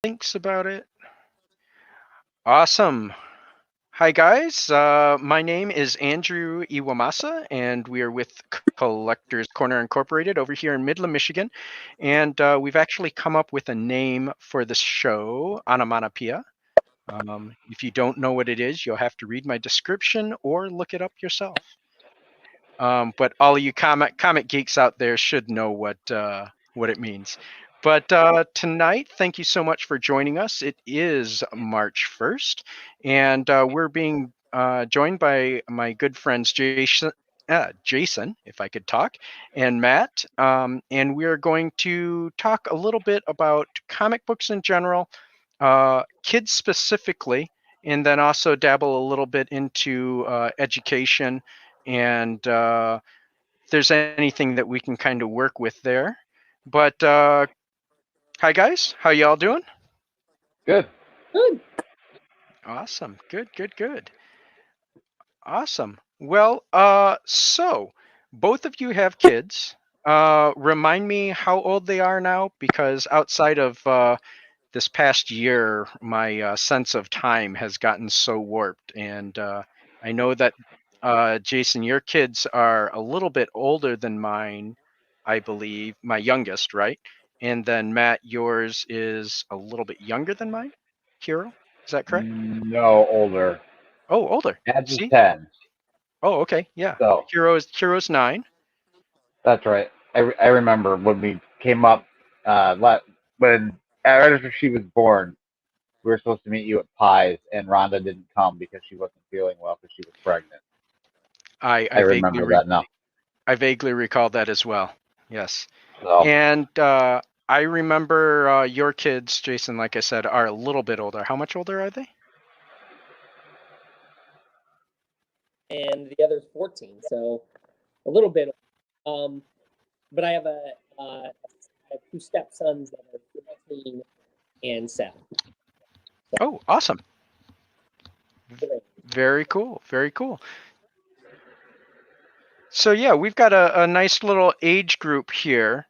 thinks about it. Awesome. Hi, guys. My name is Andrew Iwamasa, and we are with Collectors Corner Incorporated over here in Midland, Michigan. And we've actually come up with a name for the show, Onomatopoeia. If you don't know what it is, you'll have to read my description or look it up yourself. But all of you comic geeks out there should know what it means. But tonight, thank you so much for joining us. It is March 1st, and we're being joined by my good friends Jason, if I could talk, and Matt. And we are going to talk a little bit about comic books in general, kids specifically, and then also dabble a little bit into education and if there's anything that we can kind of work with there. But hi guys, how y'all doing? Good. Awesome. Good. Awesome. Well, so both of you have kids. Remind me how old they are now, because outside of this past year, my sense of time has gotten so warped, and I know that Jason, your kids are a little bit older than mine, I believe, my youngest, right? And then Matt, yours is a little bit younger than mine. Hero, is that correct? No, older. Oh, older. Dad's is See? 10. Oh, okay, yeah. So Hero's 9. that's right. I remember when we came up, when right after she was born, we were supposed to meet you at Pies, and Rhonda didn't come because she wasn't feeling well because she was pregnant. I remember that now. I vaguely recall that as well. Yes. So And I remember your kids, Jason, like I said, are a little bit older. How much older are they? And the other's 14, so a little bit. But I have I have 2 stepsons that are 15 and 7. So, oh, awesome. Very cool. Very cool. So yeah, we've got a nice little age group here.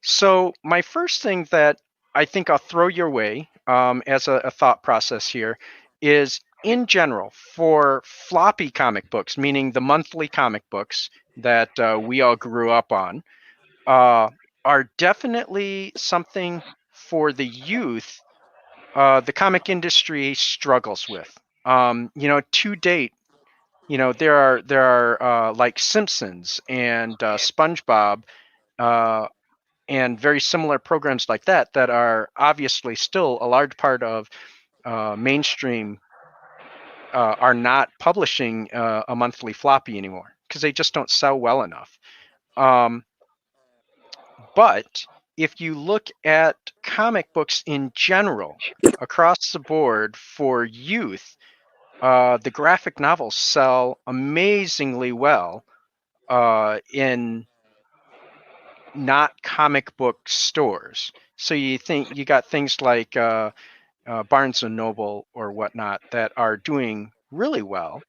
So my first thing that I think I'll throw your way as a thought process here is, in general, for floppy comic books, meaning the monthly comic books that we all grew up on, are definitely something for the youth the comic industry struggles with. To date, there are like Simpsons and SpongeBob and very similar programs like that that are obviously still a large part of mainstream are not publishing a monthly floppy anymore because they just don't sell well enough. But if you look at comic books in general across the board for youth, the graphic novels sell amazingly well in not comic book stores. So you got things like Barnes and Noble or whatnot that are doing really well.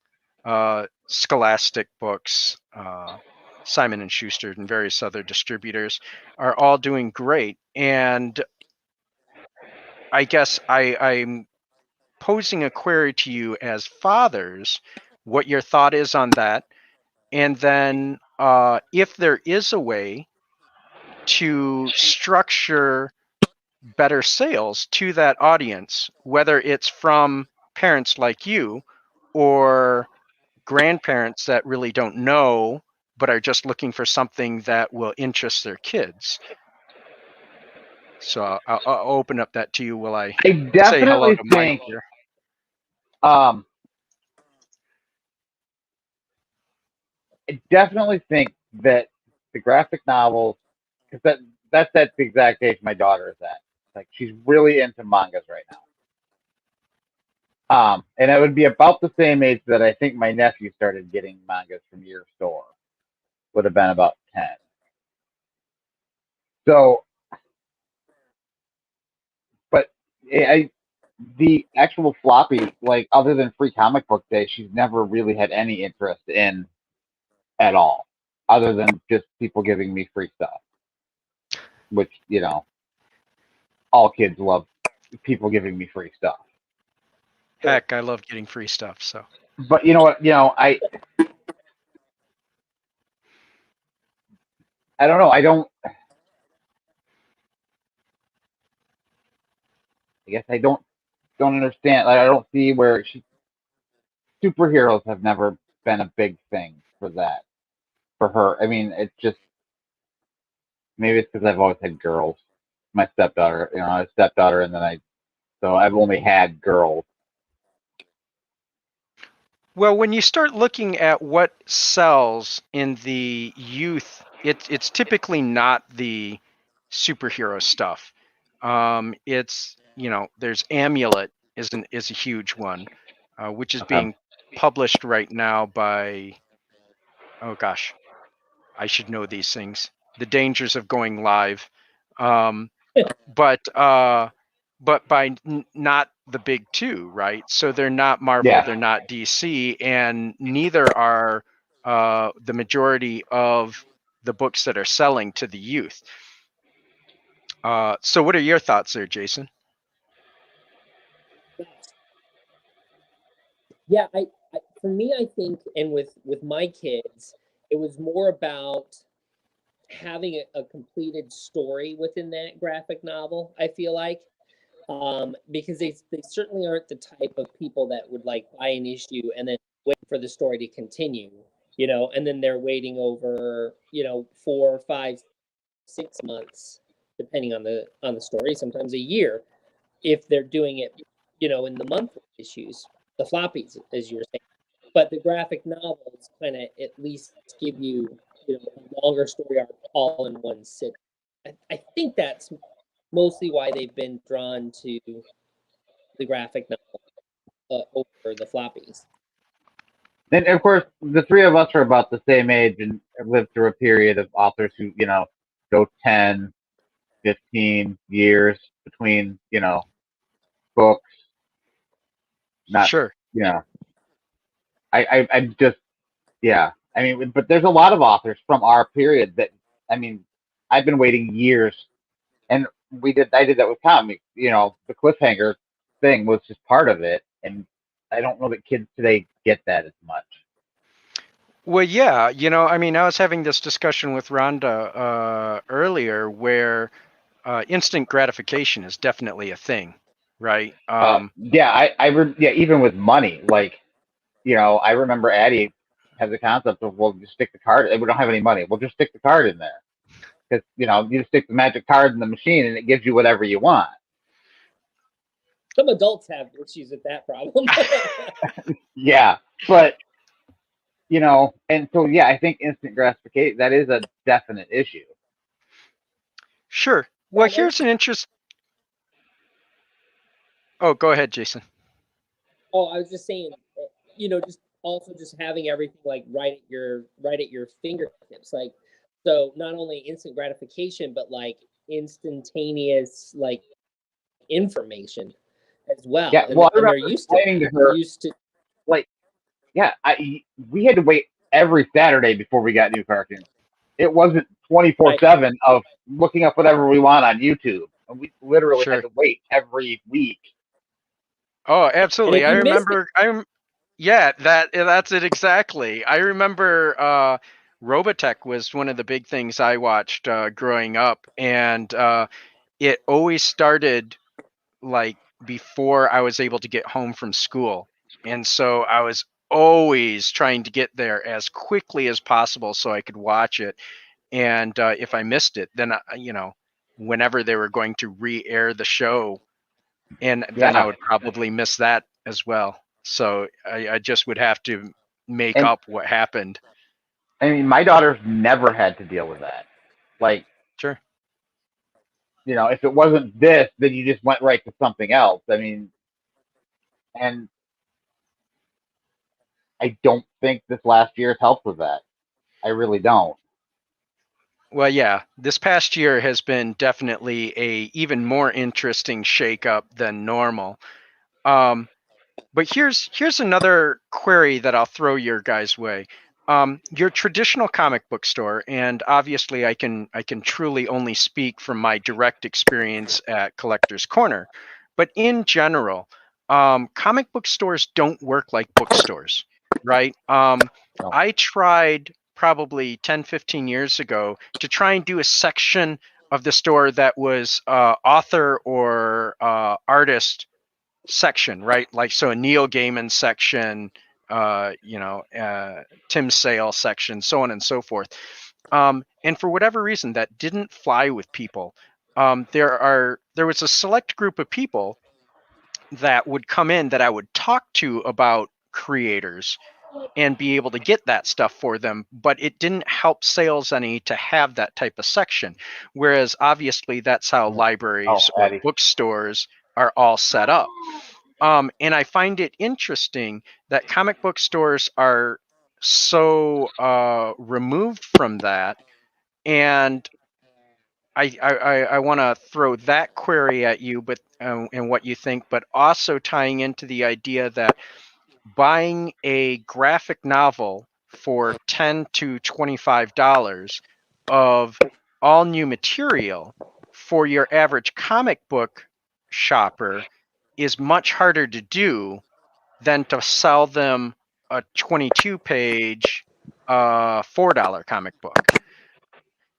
Scholastic Books, Simon and Schuster, and various other distributors are all doing great. And I guess I'm posing a query to you as fathers, what your thought is on that, and then if there is a way to structure better sales to that audience, whether it's from parents like you or grandparents that really don't know but are just looking for something that will interest their kids. So I'll open up that to you while I say hello to Michael here. I definitely think that the graphic novels, because that's the exact age my daughter is at. Like, she's really into mangas right now. And it would be about the same age that I think my nephew started getting mangas from your store. Would have been about 10. So, but the actual floppy, like, other than Free Comic Book Day, she's never really had any interest in at all, other than just people giving me free stuff, which, all kids love people giving me free stuff. Heck, I love getting free stuff. So, But you know what? I don't know. I guess I don't understand. Like, I don't see where superheroes have never been a big thing for her. I mean, it's just maybe it's because I've always had girls. My stepdaughter, I have a stepdaughter, and then so I've only had girls. well, when you start looking at what sells in the youth, it's typically not the superhero stuff. It's there's Amulet is a huge one, which is Okay. being published right now by, oh gosh, I should know these things. The dangers of going live, but by not the big two, right? So they're not Marvel, Yeah. they're not DC, and neither are the majority of the books that are selling to the youth. So what are your thoughts there, Jason? Yeah, for me, I think, and with my kids, it was more about having a completed story within that graphic novel. I feel like, because they certainly aren't the type of people that would like buy an issue and then wait for the story to continue, and then they're waiting over 4, 5, 6 months, depending on the story, sometimes a year, if they're doing it, in the monthly issues, the floppies, as you were saying. But the graphic novels kind of at least give you, a longer story arc all in one sit. I think that's mostly why they've been drawn to the graphic novel over the floppies. And of course, the three of us are about the same age and have lived through a period of authors who, go 10, 15 years between, books. Not, Sure. I'm just, yeah. I mean, but there's a lot of authors from our period that, I mean, I've been waiting years, and I did that with comics. The cliffhanger thing was just part of it, and I don't know that kids today get that as much. Well, yeah, I mean, I was having this discussion with Rhonda earlier where instant gratification is definitely a thing, right? Yeah, even with money, like, I remember Addie has a concept of, well, just stick the card. We don't have any money. We'll just stick the card in there. Because, you just stick the magic card in the machine and it gives you whatever you want. Some adults have issues with that problem. Yeah, but, and so, yeah, I think instant gratification, that is a definite issue. Sure. Well, here's an interest. Oh, go ahead, Jason. Oh, I was just saying, just having everything like right at your fingertips, like, so not only instant gratification, but like instantaneous like information as well. Yeah, and, well, I and they're remember used to explaining to her, like, yeah, we had to wait every Saturday before we got new cartoons. It wasn't 24/7 of looking up whatever we want on YouTube. And we literally had to wait every week. Oh, absolutely. I remember. Yeah, that's it exactly. I remember Robotech was one of the big things I watched growing up, and it always started like before I was able to get home from school, and so I was always trying to get there as quickly as possible so I could watch it. And if I missed it, then whenever they were going to re-air the show, and then I would probably miss that as well. So I just would have to make up what happened. I mean, my daughter's never had to deal with that. Like, sure. If it wasn't this, then you just went right to something else. I mean, and I don't think this last year has helped with that. I really don't. Well, yeah, this past year has been definitely a even more interesting shakeup than normal. But here's another query that I'll throw your guys' way. Your traditional comic book store, and obviously I can truly only speak from my direct experience at Collector's Corner. But in general, comic book stores don't work like bookstores, right? I tried probably 10, 15 years ago to try and do a section of the store that was author or artist section, right? Like, so a Neil Gaiman section, Tim Sale section, so on and so forth. And for whatever reason, that didn't fly with people. There was a select group of people that would come in that I would talk to about creators and be able to get that stuff for them, but it didn't help sales any to have that type of section. Whereas obviously that's how libraries or bookstores are all set up. And I find it interesting that comic book stores are so removed from that. And I want to throw that query at you, but and what you think, but also tying into the idea that buying a graphic novel for $10 to $25 of all new material for your average comic book shopper is much harder to do than to sell them a 22-page $4 comic book.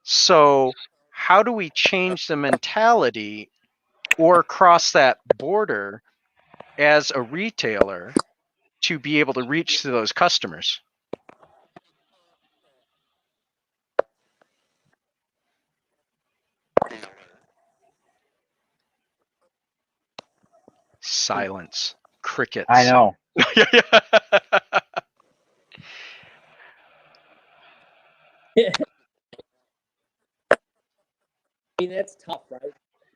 So how do we change the mentality or cross that border as a retailer to be able to reach to those customers? Silence. Crickets. I know. I mean, that's tough, right?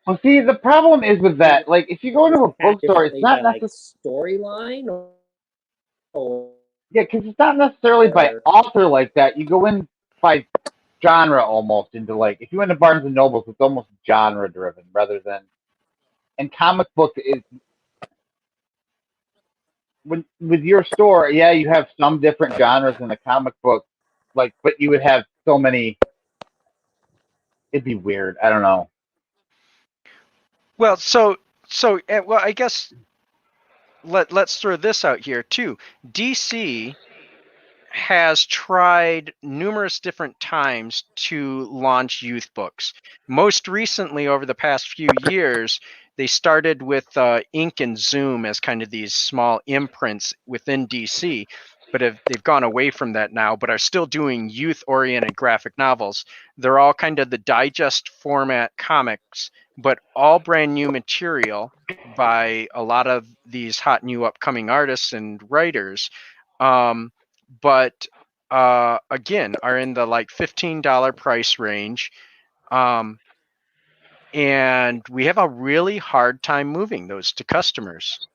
Well, see, the problem is with that. Like, if you go into a bookstore, it's not like necessarily storyline or yeah, because it's not necessarily by author like that. You go in by genre almost into like if you went to Barnes and Nobles, it's almost genre driven rather than. And comic book is with your store, yeah, you have some different genres in the comic book, like, but you would have so many. It'd be weird. I don't know. Well, well, I guess let's throw this out here too. DC has tried numerous different times to launch youth books. Most recently, over the past few years, they started with Ink and Zoom as kind of these small imprints within DC, but they've gone away from that now, but are still doing youth-oriented graphic novels. They're all kind of the digest format comics, but all brand new material by a lot of these hot new upcoming artists and writers. But again, are in the like $15 price range. And we have a really hard time moving those to customers.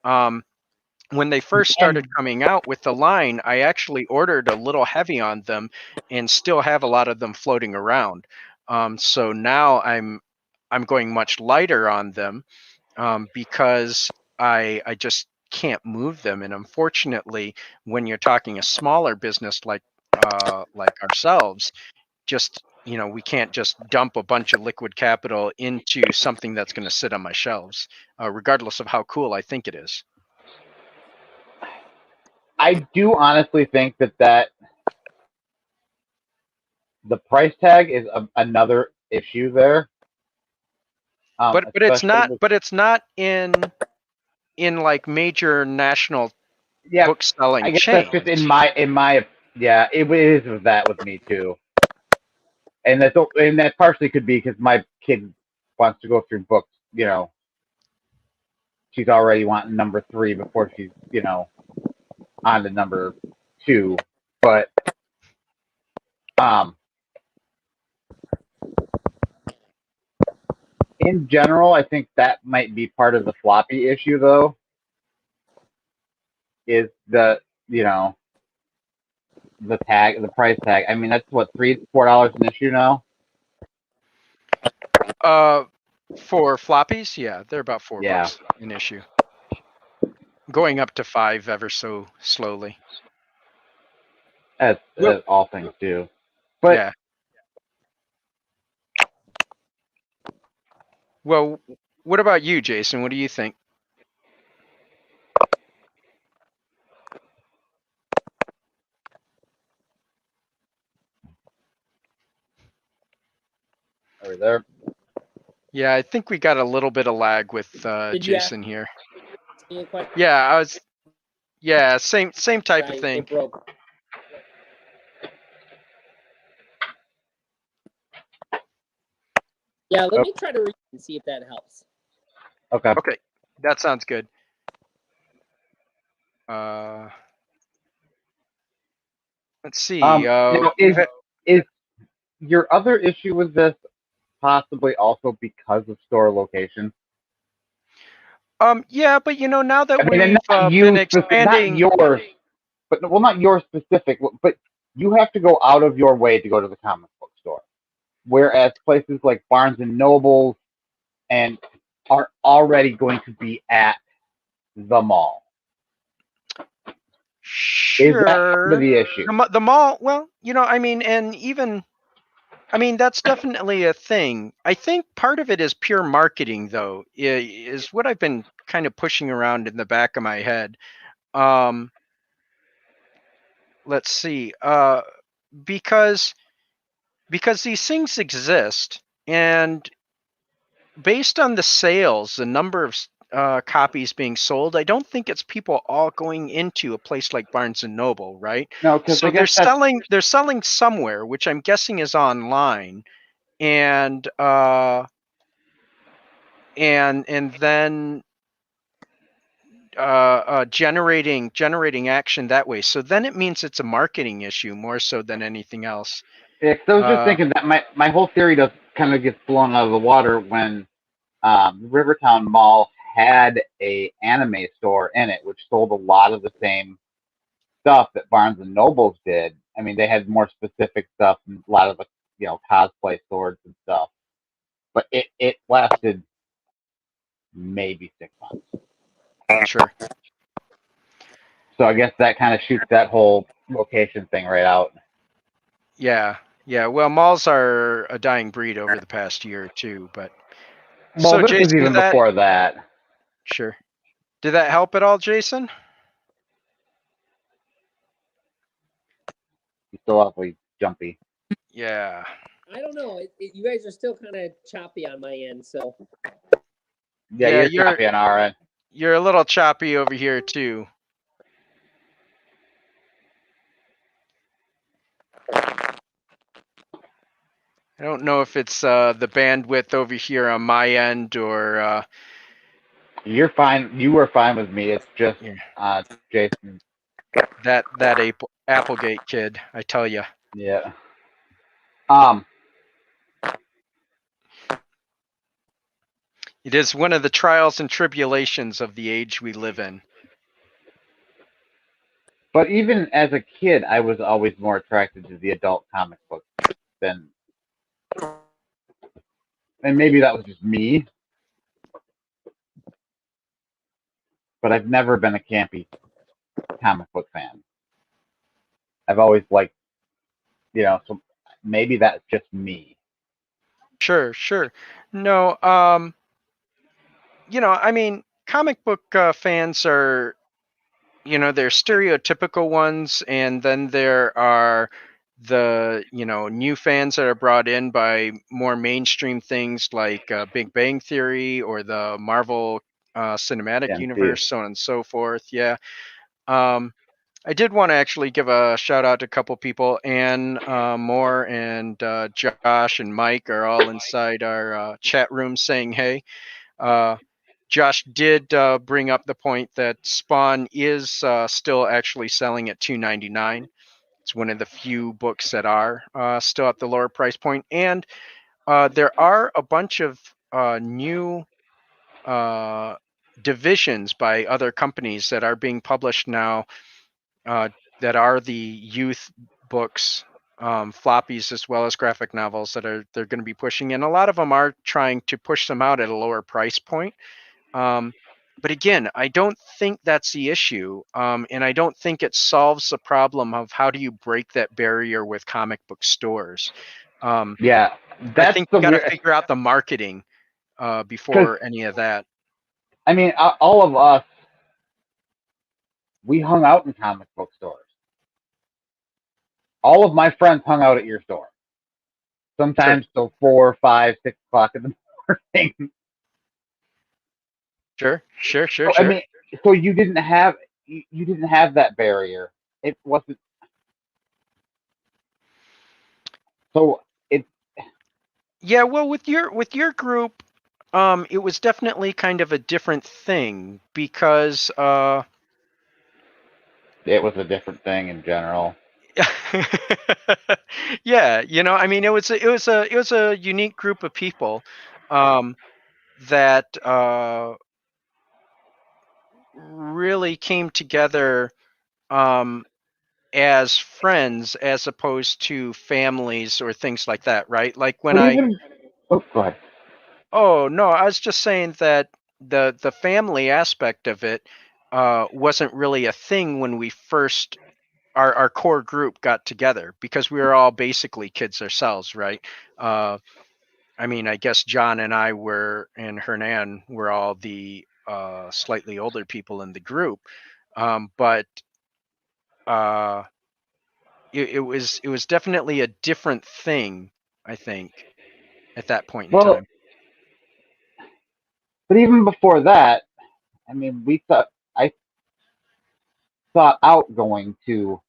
When they first started coming out with the line, I actually ordered a little heavy on them and still have a lot of them floating around. So now I'm going much lighter on them because I just can't move them. And unfortunately, when you're talking a smaller business like ourselves, just we can't just dump a bunch of liquid capital into something that's going to sit on my shelves, regardless of how cool I think it is. I do honestly think that the price tag is another issue there. But it's not. But it's not in like major national book selling I guess chains. that's just in my yeah, it is with that with me too. And that partially could be because my kid wants to go through books. She's already wanting number 3 before she's on to number 2. But in general, I think that might be part of the floppy issue, though. Is the the price tag? I mean, that's what $3-4 an issue now. For floppies, yeah, they're about $4 an issue, going up to $5 ever so slowly. As all things do. But yeah. Well, what about you, Jason? What do you think? Are we there? Yeah, I think we got a little bit of lag with Did you ask Jason here. me a question? Yeah, I was. Yeah, same type of It thing. broke. Yeah, let me try to read and see if that helps. Okay. Okay, that sounds good. Let's see. Now, is your other issue with this possibly also because of store location? Yeah, but now that I mean, and we've not been not expanding, yours, but well, not yours specific, but you have to go out of your way to go to the comic book store, whereas places like Barnes and Nobles and are already going to be at the mall. Is that part of sure, the issue? the mall. Well, I mean, and even, I mean, that's definitely a thing. I think part of it is pure marketing, though, is what I've been kind of pushing around in the back of my head. Let's see. Because these things exist, and based on the sales, the number of copies being sold, I don't think it's people all going into a place like Barnes and Noble, right? No, because So they're selling somewhere, which I'm guessing is online, and then generating action that way. So then it means it's a marketing issue more so than anything else. Yeah, 'cause I was just thinking that my whole theory does kind of get blown out of the water when Rivertown Mall had a anime store in it, which sold a lot of the same stuff that Barnes and Nobles did. I mean, they had more specific stuff and a lot of the cosplay swords and stuff, but it lasted maybe 6 months. Sure. So I guess that kind of shoots that whole location thing right out. Yeah. Well, malls are a dying breed over the past year or two, but Well, so this Jason, was even before that. Sure. Did that help at all, Jason? He's still awfully jumpy. Yeah. I don't know. You guys are still kind of choppy on my end, so. Yeah, you're choppy on our end. You're a little choppy over here too. I don't know if it's the bandwidth over here on my end or. You're fine. You were fine with me. It's just Jason. That Applegate kid, I tell you. Yeah. It is one of the trials and tribulations of the age we live in. But even as a kid, I was always more attracted to the adult comic books than, and maybe that was just me, but I've never been a campy comic book fan. I've always liked, so maybe that's just me. Sure. No, I mean, comic book fans are, they're stereotypical ones, and then there are the new fans that are brought in by more mainstream things like Big Bang Theory or the Marvel cinematic universe, so on and so forth. Yeah. I did want to actually give a shout out to a couple people. Ann Moore and Josh and Mike are all inside our chat room saying hey. Josh did bring up the point that Spawn is still actually selling at $2.99. It's one of the few books that are still at the lower price point. And there are a bunch of new divisions by other companies that are being published now that are the youth books, floppies, as well as graphic novels that they're going to be pushing. And a lot of them are trying to push them out at a lower price point. But again, I don't think that's the issue. And I don't think it solves the problem of how do you break that barrier with comic book stores. Yeah, I think you got to figure out the marketing before any of that. I mean, all of us, we hung out in comic book stores. All of my friends hung out at your store. sometimes till 4, 5, 6 o'clock in the morning. Sure. So, I mean, so you didn't have that barrier. It wasn't. So it. Yeah, well, with your group, it was definitely kind of a different thing because It was a different thing in general. yeah, I mean, it was a unique group of people that really came together as friends as opposed to families or things like that, right? Like when Oh, go ahead. Oh, no, I was just saying that the family aspect of it wasn't really a thing when we first our core group got together because we were all basically kids ourselves, right? I mean, I guess John and I and Hernan were all the slightly older people in the group, but uh, it was definitely a different thing, I think, at that point in Well, time. but even before that, I mean, I thought out going to.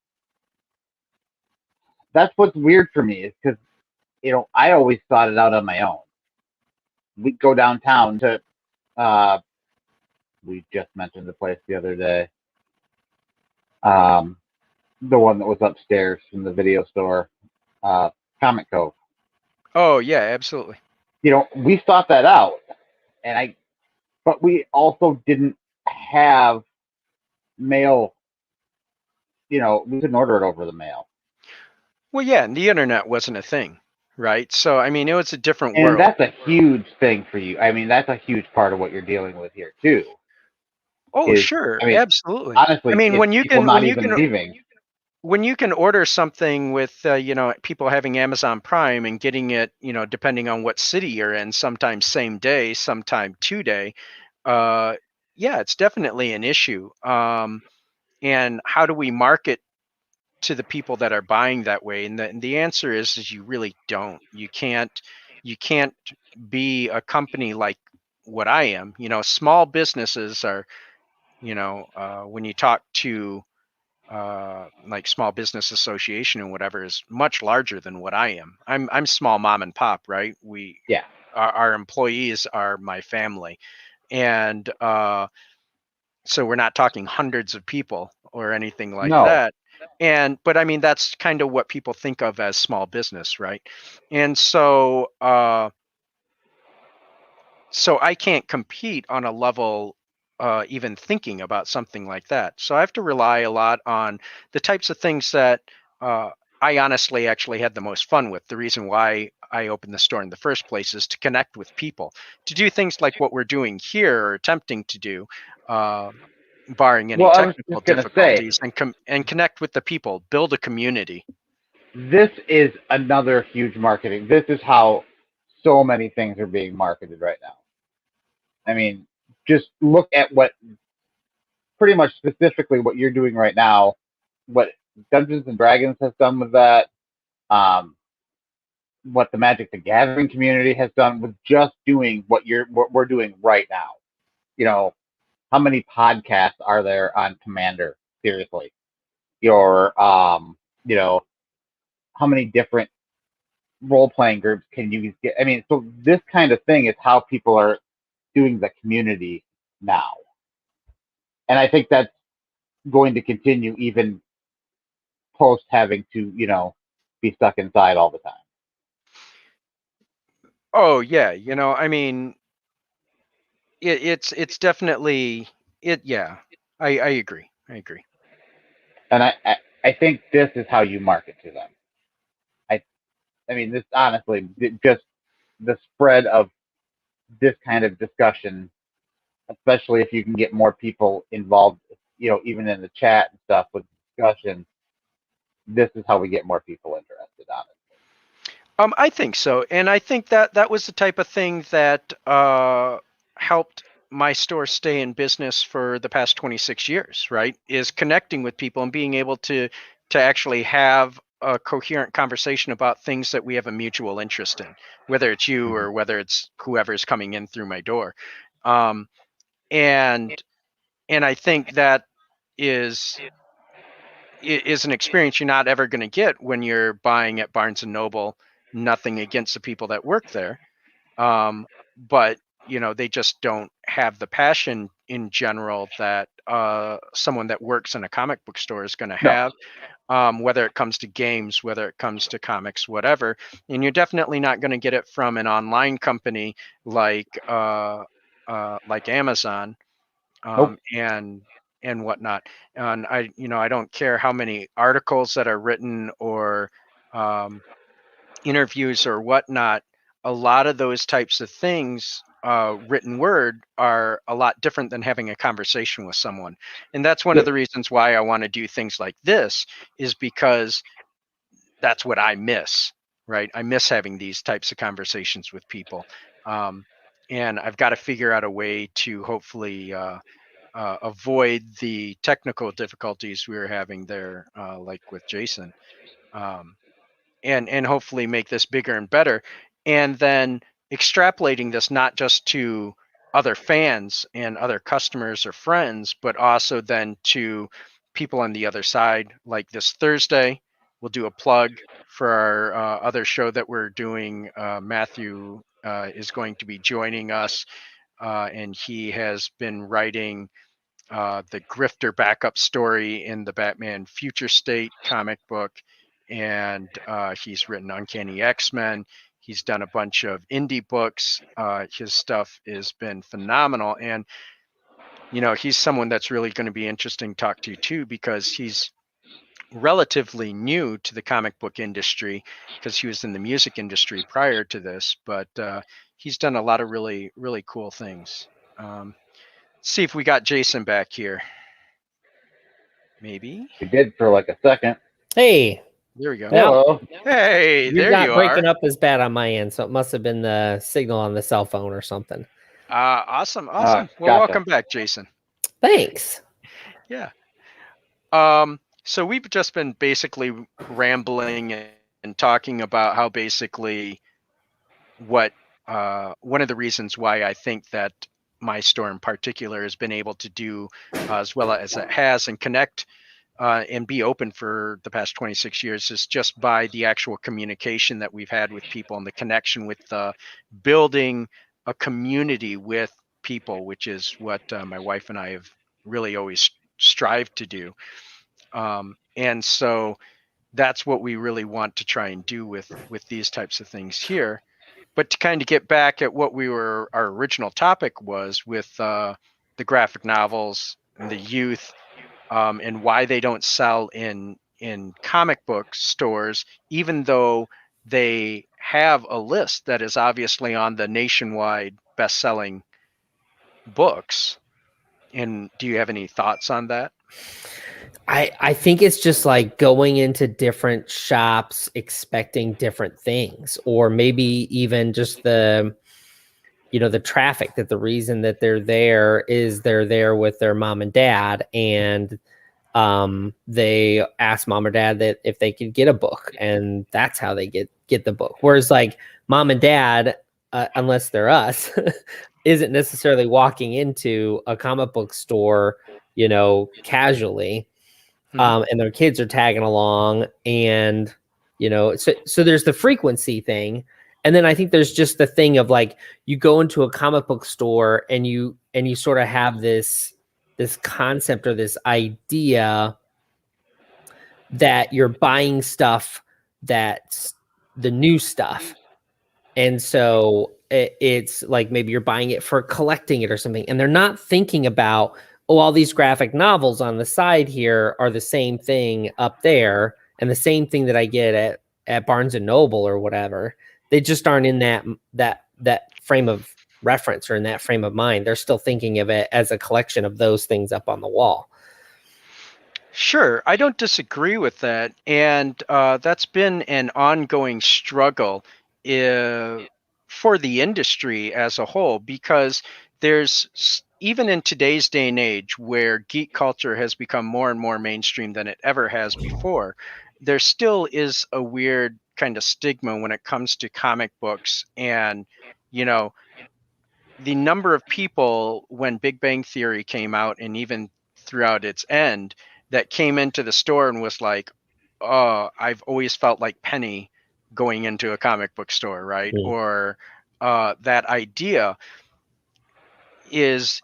That's what's weird for me is because I always thought it out on my own. We'd go downtown to. We just mentioned the place the other day. The one that was upstairs from the video store, Comic Cove. Oh yeah, absolutely. We thought that out, but we also didn't have mail. We couldn't order it over the mail. Well, yeah, and the internet wasn't a thing, right? So, I mean, it was a different And world. that's a huge thing for you. I mean, that's a huge part of what you're dealing with here too. Oh, sure, absolutely. Honestly, I mean, when you people can not even leaving. when you can order something with people having Amazon Prime and getting it, depending on what city you're in, sometimes same day, sometime 2 day, yeah, it's definitely an issue. And how do we market to the people that are buying that way? And the answer is you really don't. You can't be a company like what I am. Small businesses are, when you talk to like small business association and whatever, is much larger than what I am. I'm small mom and pop, right? Yeah. Our employees are my family, and so we're not talking hundreds of people or anything like No. that. But I mean, that's kind of what people think of as small business, right? And so I can't compete on a level even thinking about something like that. So I have to rely a lot on the types of things that I honestly actually had the most fun with. The reason why I opened the store in the first place is to connect with people, to do things like what we're doing here or attempting to do, barring any Well, I was technical just gonna say, difficulties, and connect with the people, build a community. this is another huge marketing. This is how so many things are being marketed right now. I mean, just look at what pretty much specifically what you're doing right now, what Dungeons and Dragons has done with that, what the Magic the Gathering community has done with just doing what we're doing right now. How many podcasts are there on Commander? Seriously, how many different role-playing groups can you get? I mean, so this kind of thing is how people are doing the community now, and I think that's going to continue even post having to be stuck inside all the time. Oh yeah, I mean, it's definitely it. Yeah, I agree. And I think this is how you market to them. I mean, this honestly, just the spread of this kind of discussion, especially if you can get more people involved, even in the chat and stuff with discussion, this is how we get more people interested on it. I think so, and I think that was the type of thing that helped my store stay in business for the past 26 years. Right, is connecting with people and being able to actually have a coherent conversation about things that we have a mutual interest in, whether it's you or whether it's whoever's coming in through my door. And I think that is an experience you're not ever going to get when you're buying at Barnes and Noble. Nothing against the people that work there, but they just don't have the passion in general that someone that works in a comic book store is going to have. Whether it comes to games, whether it comes to comics, whatever. And you're definitely not going to get it from an online company like Amazon, Nope. and whatnot. And I don't care how many articles that are written or interviews or whatnot. A lot of those types of things, written word, are a lot different than having a conversation with someone. And that's one of the reasons why I want to do things like this, is because that's what I miss, right? I miss having these types of conversations with people. And I've got to figure out a way to hopefully avoid the technical difficulties we were having there, like with Jason. And hopefully make this bigger and better, and then extrapolating this not just to other fans and other customers or friends, but also then to people on the other side. Like this Thursday, we'll do a plug for our other show that we're doing. Matthew is going to be joining us, and he has been writing the Grifter backup story in the Batman Future State comic book, and he's written Uncanny X-Men. He's done a bunch of indie books. His stuff has been phenomenal, and he's someone that's really going to be interesting to talk to too, because he's relatively new to the comic book industry, because he was in the music industry prior to this, but he's done a lot of really, really cool things. See if we got Jason back here. Maybe. We did for like a second. Hey. There we go. Hello. Hey, there not you breaking are. up as bad on my end, so it must have been the signal on the cell phone or something. Awesome. Well, gotcha. Welcome back, Jason. Thanks. Yeah. So we've just been basically rambling and talking about how basically what one of the reasons why I think that my store in particular has been able to do as well as it has and connect and be open for the past 26 years is just by the actual communication that we've had with people and the connection with building a community with people, which is what my wife and I have really always strived to do. And so that's what we really want to try and do with these types of things here. But to kind of get back at what our original topic was with the graphic novels and the youth, and why they don't sell in comic book stores, even though they have a list that is obviously on the nationwide best-selling books. And do you have any thoughts on that? I think it's just like going into different shops expecting different things, or maybe even just the traffic, that the reason that they're there is they're there with their mom and dad, and they ask mom or dad that if they could get a book, and that's how they get the book. Whereas like mom and dad, unless they're us, isn't necessarily walking into a comic book store, casually. And their kids are tagging along, and so there's the frequency thing, and then I think there's just the thing of like you go into a comic book store and you sort of have this concept or this idea that you're buying stuff that's the new stuff, and so it's like maybe you're buying it for collecting it or something, and they're not thinking about, oh, all these graphic novels on the side here are the same thing up there and the same thing that I get at Barnes and Noble or whatever. They just aren't in that frame of reference or in that frame of mind. They're still thinking of it as a collection of those things up on the wall. Sure, I don't disagree with that. And that's been an ongoing struggle for the industry as a whole, because there's, even in today's day and age where geek culture has become more and more mainstream than it ever has before, there still is a weird kind of stigma when it comes to comic books. And, you know, the number of people when Big Bang Theory came out, and even throughout its end, that came into the store and was like, oh, I've always felt like Penny going into a comic book store, right? Mm. Or that idea is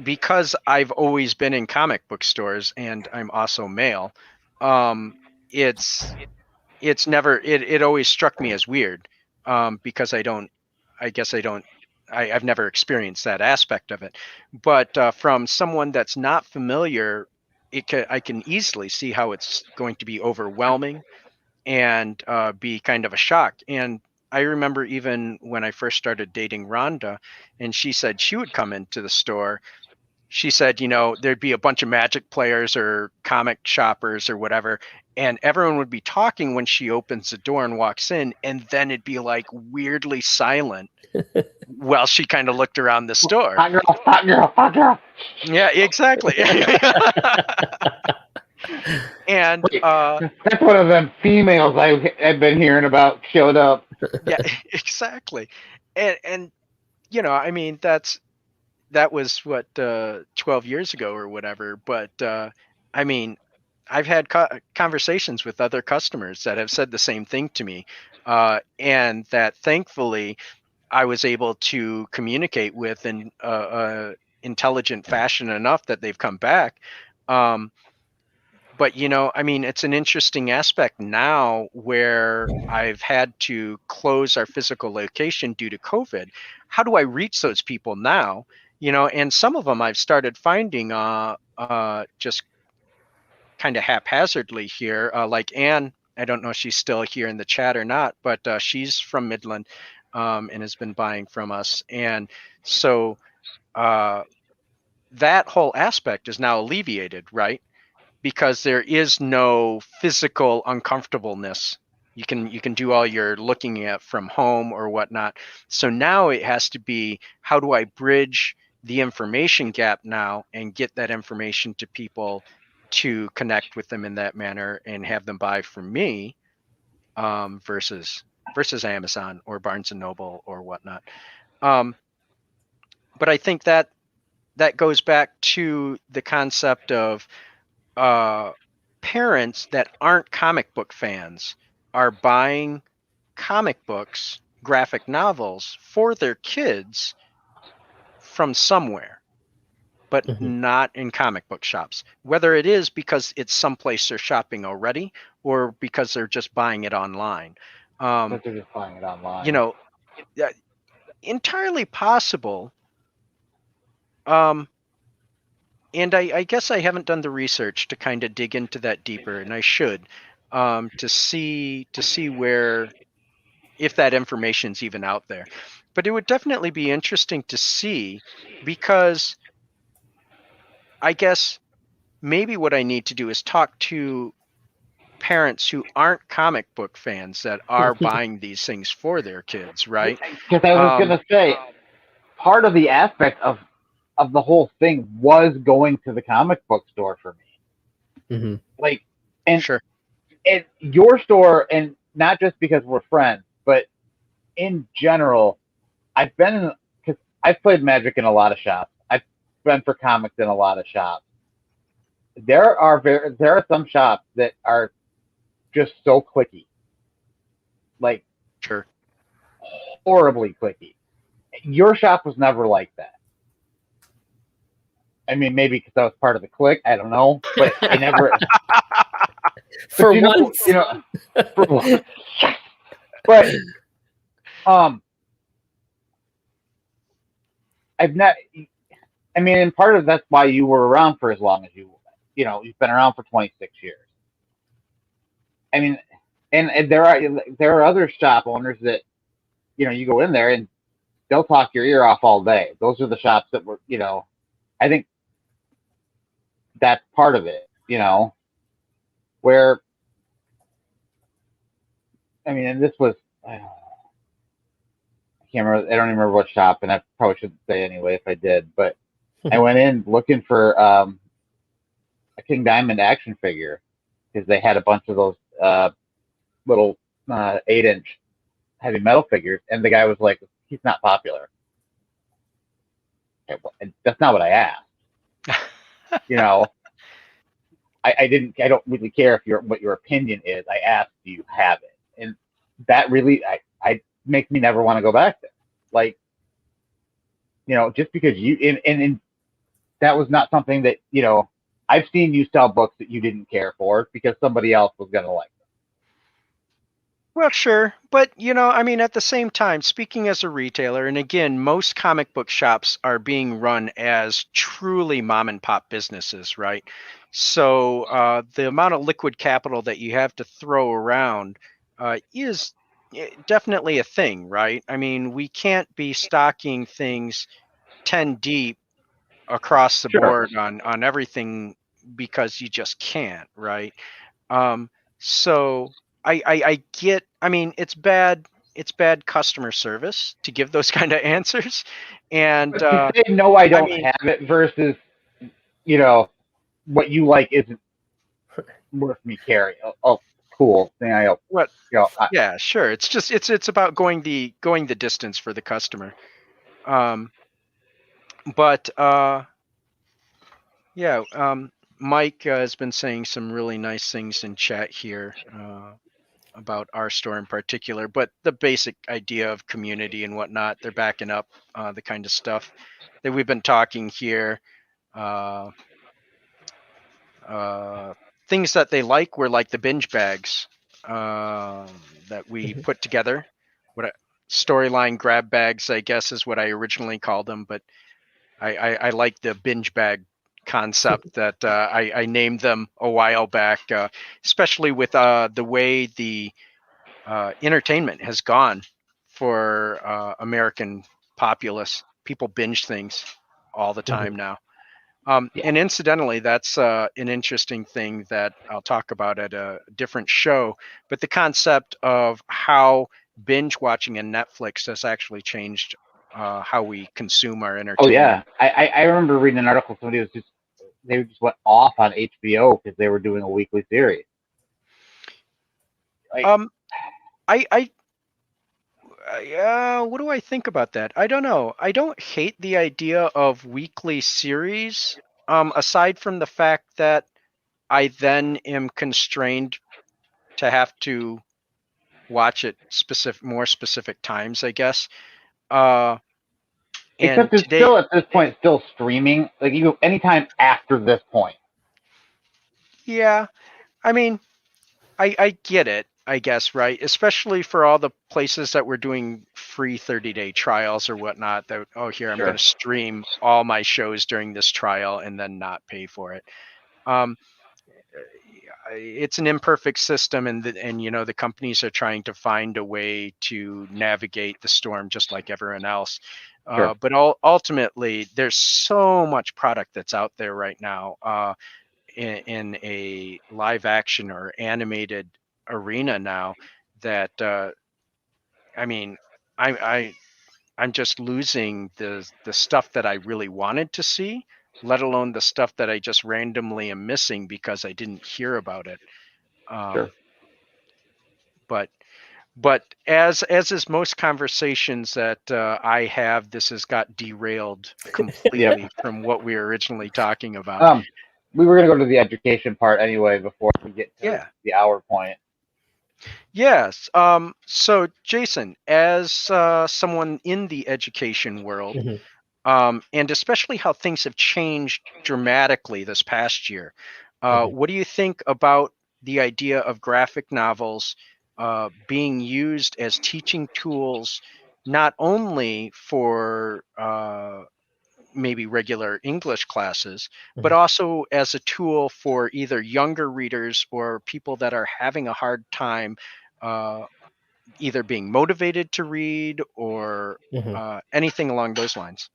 because I've always been in comic book stores and I'm also male. It's never, it always struck me as weird, because I've never experienced that aspect of it. But from someone that's not familiar, I can easily see how it's going to be overwhelming and be kind of a shock. And I remember even when I first started dating Rhonda, and she said she would come into the store, she said, you know, there'd be a bunch of Magic players or comic shoppers or whatever, and everyone would be talking when she opens the door and walks in, and then it'd be like weirdly silent while she kind of looked around the store. Hot girl, hot girl, hot girl. Yeah, exactly. And Wait, that's one of them females I've been hearing about showed up. yeah, exactly. And you know, I mean, that was what 12 years ago or whatever. But I mean, I've had conversations with other customers that have said the same thing to me, and that thankfully I was able to communicate with in intelligent fashion enough that they've come back. But you know, I mean, it's an interesting aspect now where I've had to close our physical location due to COVID. How do I reach those people now? You know, and some of them I've started finding just kind of haphazardly here. Like Anne, I don't know if she's still here in the chat or not, but she's from Midland and has been buying from us. And so that whole aspect is now alleviated, right? Because there is no physical uncomfortableness. You can do all your looking at from home or whatnot. So now it has to be, how do I bridge the information gap now and get that information to people to connect with them in that manner and have them buy from me, versus Amazon or Barnes and Noble or whatnot. But I think that goes back to the concept of parents that aren't comic book fans are buying comic books, graphic novels for their kids from somewhere, but not in comic book shops. Whether it is because it's someplace they're shopping already or because they're just buying it online. But they're just buying it online. You know, entirely possible. And I guess I haven't done the research to kind of dig into that deeper, and I should, to see where, if that information's even out there. But it would definitely be interesting to see, because I guess maybe what I need to do is talk to parents who aren't comic book fans that are buying these things for their kids, right? Because I was going to say, part of the aspect of the whole thing was going to the comic book store for me. Mm-hmm. Like, and sure. And your store, and not just because we're friends, but in general, because I've played Magic in a lot of shops. I've been for comics in a lot of shops. There are some shops that are just so clicky, like sure, horribly clicky. Your shop was never like that. I mean, maybe because I was part of the clique. I don't know, but I never. For once, for once. But I've not. I mean, and part of that's why you were around for as long as you've been around for 26 years. I mean, and there are other shop owners that, you go in there and they'll talk your ear off all day. Those are the shops that were, I think that's part of it, where, I mean, and this was, I can't remember, I don't even remember what shop, and I probably shouldn't say anyway if I did, but I went in looking for a King Diamond action figure, because they had a bunch of those little 8-inch heavy metal figures, and the guy was like, "He's not popular." And that's not what I asked. You know, I don't really care if what your opinion is. I asked, do you have it? And that really, I makes me never want to go back there. Like, you know, just because you, and that was not something that, you know, I've seen you sell books that you didn't care for because somebody else was going to like them. Well, sure. But, you know, I mean, at the same time, speaking as a retailer, and again, most comic book shops are being run as truly mom and pop businesses, right? So the amount of liquid capital that you have to throw around is definitely a thing, right? I mean, we can't be stocking things 10 deep across the Sure. board on everything because you just can't, right? So I get, I mean, it's bad customer service to give those kind of answers. And But to say, no, I don't mean, have it versus, you know, what you like isn't worth me carrying. Oh, cool. what You know, yeah, sure. It's just it's about going the distance for the customer. But yeah, Mike has been saying some really nice things in chat here about our store in particular, but the basic idea of community and whatnot, they're backing up the kind of stuff that we've been talking here. Things that they like were like the binge bags that we put together. What storyline grab bags, I guess, is what I originally called them, but I like the binge bag concept that I named them a while back, especially with the way the entertainment has gone for American populace. People binge things all the time now. Yeah. And incidentally, that's an interesting thing that I'll talk about at a different show. But the concept of how binge watching in Netflix has actually changed how we consume our Oh entertainment. yeah, I remember reading an article. They just went off on HBO because they were doing a weekly series. Like, what do I think about that? I don't know. I don't hate the idea of weekly series, aside from the fact that I then am constrained to have to watch it more specific times, I guess. And except it's still at this point still streaming. Like you anytime after this point. Yeah, I mean, I get it, I guess, right? Especially for all the places that were doing free 30-day trials or whatnot. That here I'm Sure. going to stream all my shows during this trial and then not pay for it. It's an imperfect system, and you know the companies are trying to find a way to navigate the storm just like everyone else. Sure. But ultimately, there's so much product that's out there right now in a live action or animated arena now that I mean, I'm just losing the stuff that I really wanted to see, let alone the stuff that I just randomly am missing because I didn't hear about it. Sure. But as is most conversations that I have, this has got derailed completely from what we were originally talking about. We were going to go to the education part anyway before we get to the hour point. Yes. So Jason, as someone in the education world, and especially how things have changed dramatically this past year, what do you think about the idea of graphic novels being used as teaching tools, not only for maybe regular English classes, but also as a tool for either younger readers or people that are having a hard time either being motivated to read or anything along those lines?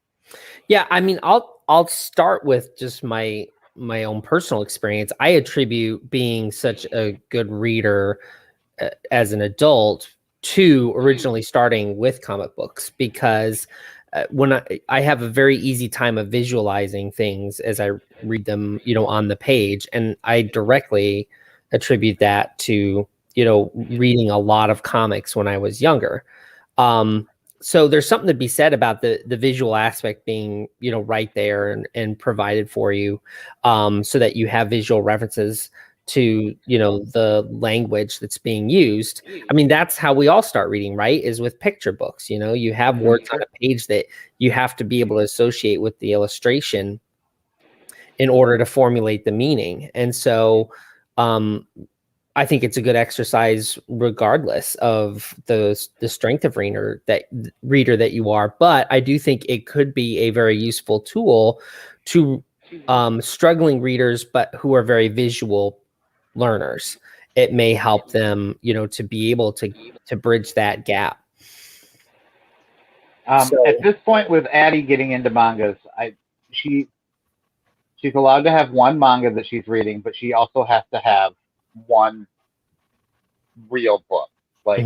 Yeah, I mean, I'll start with just my own personal experience. I attribute being such a good reader as an adult to originally starting with comic books, because when I have a very easy time of visualizing things as I read them, you know, on the page, and I directly attribute that to, reading a lot of comics when I was younger. So there's something to be said about the visual aspect being, right there and provided for you, so that you have visual references to, the language that's being used. I mean, that's how we all start reading, right? Is with picture books. You have words on a page that you have to be able to associate with the illustration in order to formulate the meaning. And so, I think it's a good exercise regardless of the strength of reader that you are. But I do think it could be a very useful tool to struggling readers, but who are very visual learners. It may help them, to be able to bridge that gap. At this point, with Addie getting into mangas, she's allowed to have one manga that she's reading, but she also has to have one real book, like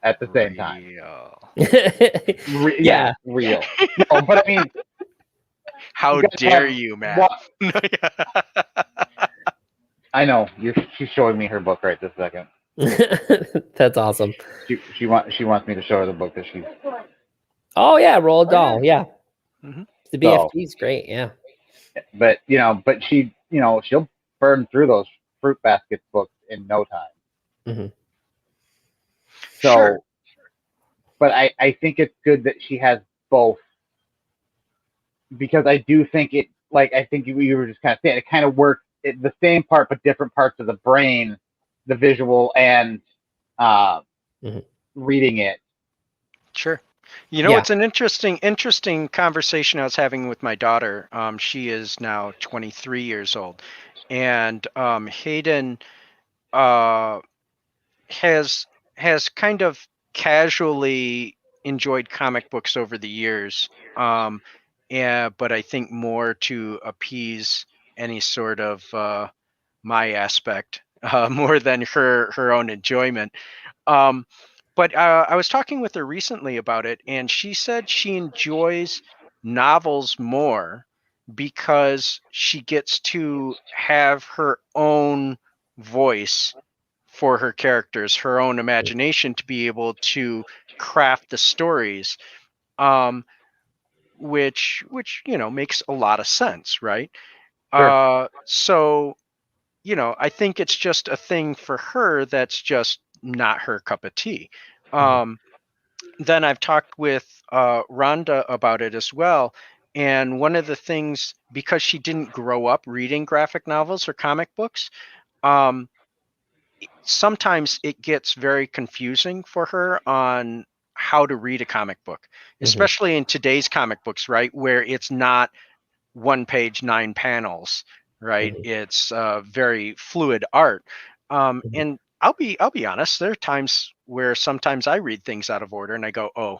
at the same time. Yeah, real. No, but I mean, how dare you, Matt? I know she's showing me her book right this second. That's awesome. She wants me to show her the book that she's. Oh yeah, Roald Dahl. Yeah, the BFG is great. Yeah, but she she'll burn through those Fruit Baskets books in no time. So, sure. But I think it's good that she has both, because I do think it, like I think you were just kind of saying, it kind of works the same part but different parts of the brain, the visual and reading it. Sure. It's an interesting conversation I was having with my daughter. She is now 23 years old, and Hayden has kind of casually enjoyed comic books over the years, but I think more to appease any sort of my aspect more than her own enjoyment. But I was talking with her recently about it, and she said she enjoys novels more because she gets to have her own voice for her characters, her own imagination to be able to craft the stories, which makes a lot of sense, right? Sure. So I think it's just a thing for her that's just not her cup of tea. Then I've talked with Rhonda about it as well. And one of the things, because she didn't grow up reading graphic novels or comic books, sometimes it gets very confusing for her on how to read a comic book, especially in today's comic books, right? Where it's not 1 page, 9 panels, right? It's very fluid art. And I'll be honest, there are times where sometimes I read things out of order and I go, oh,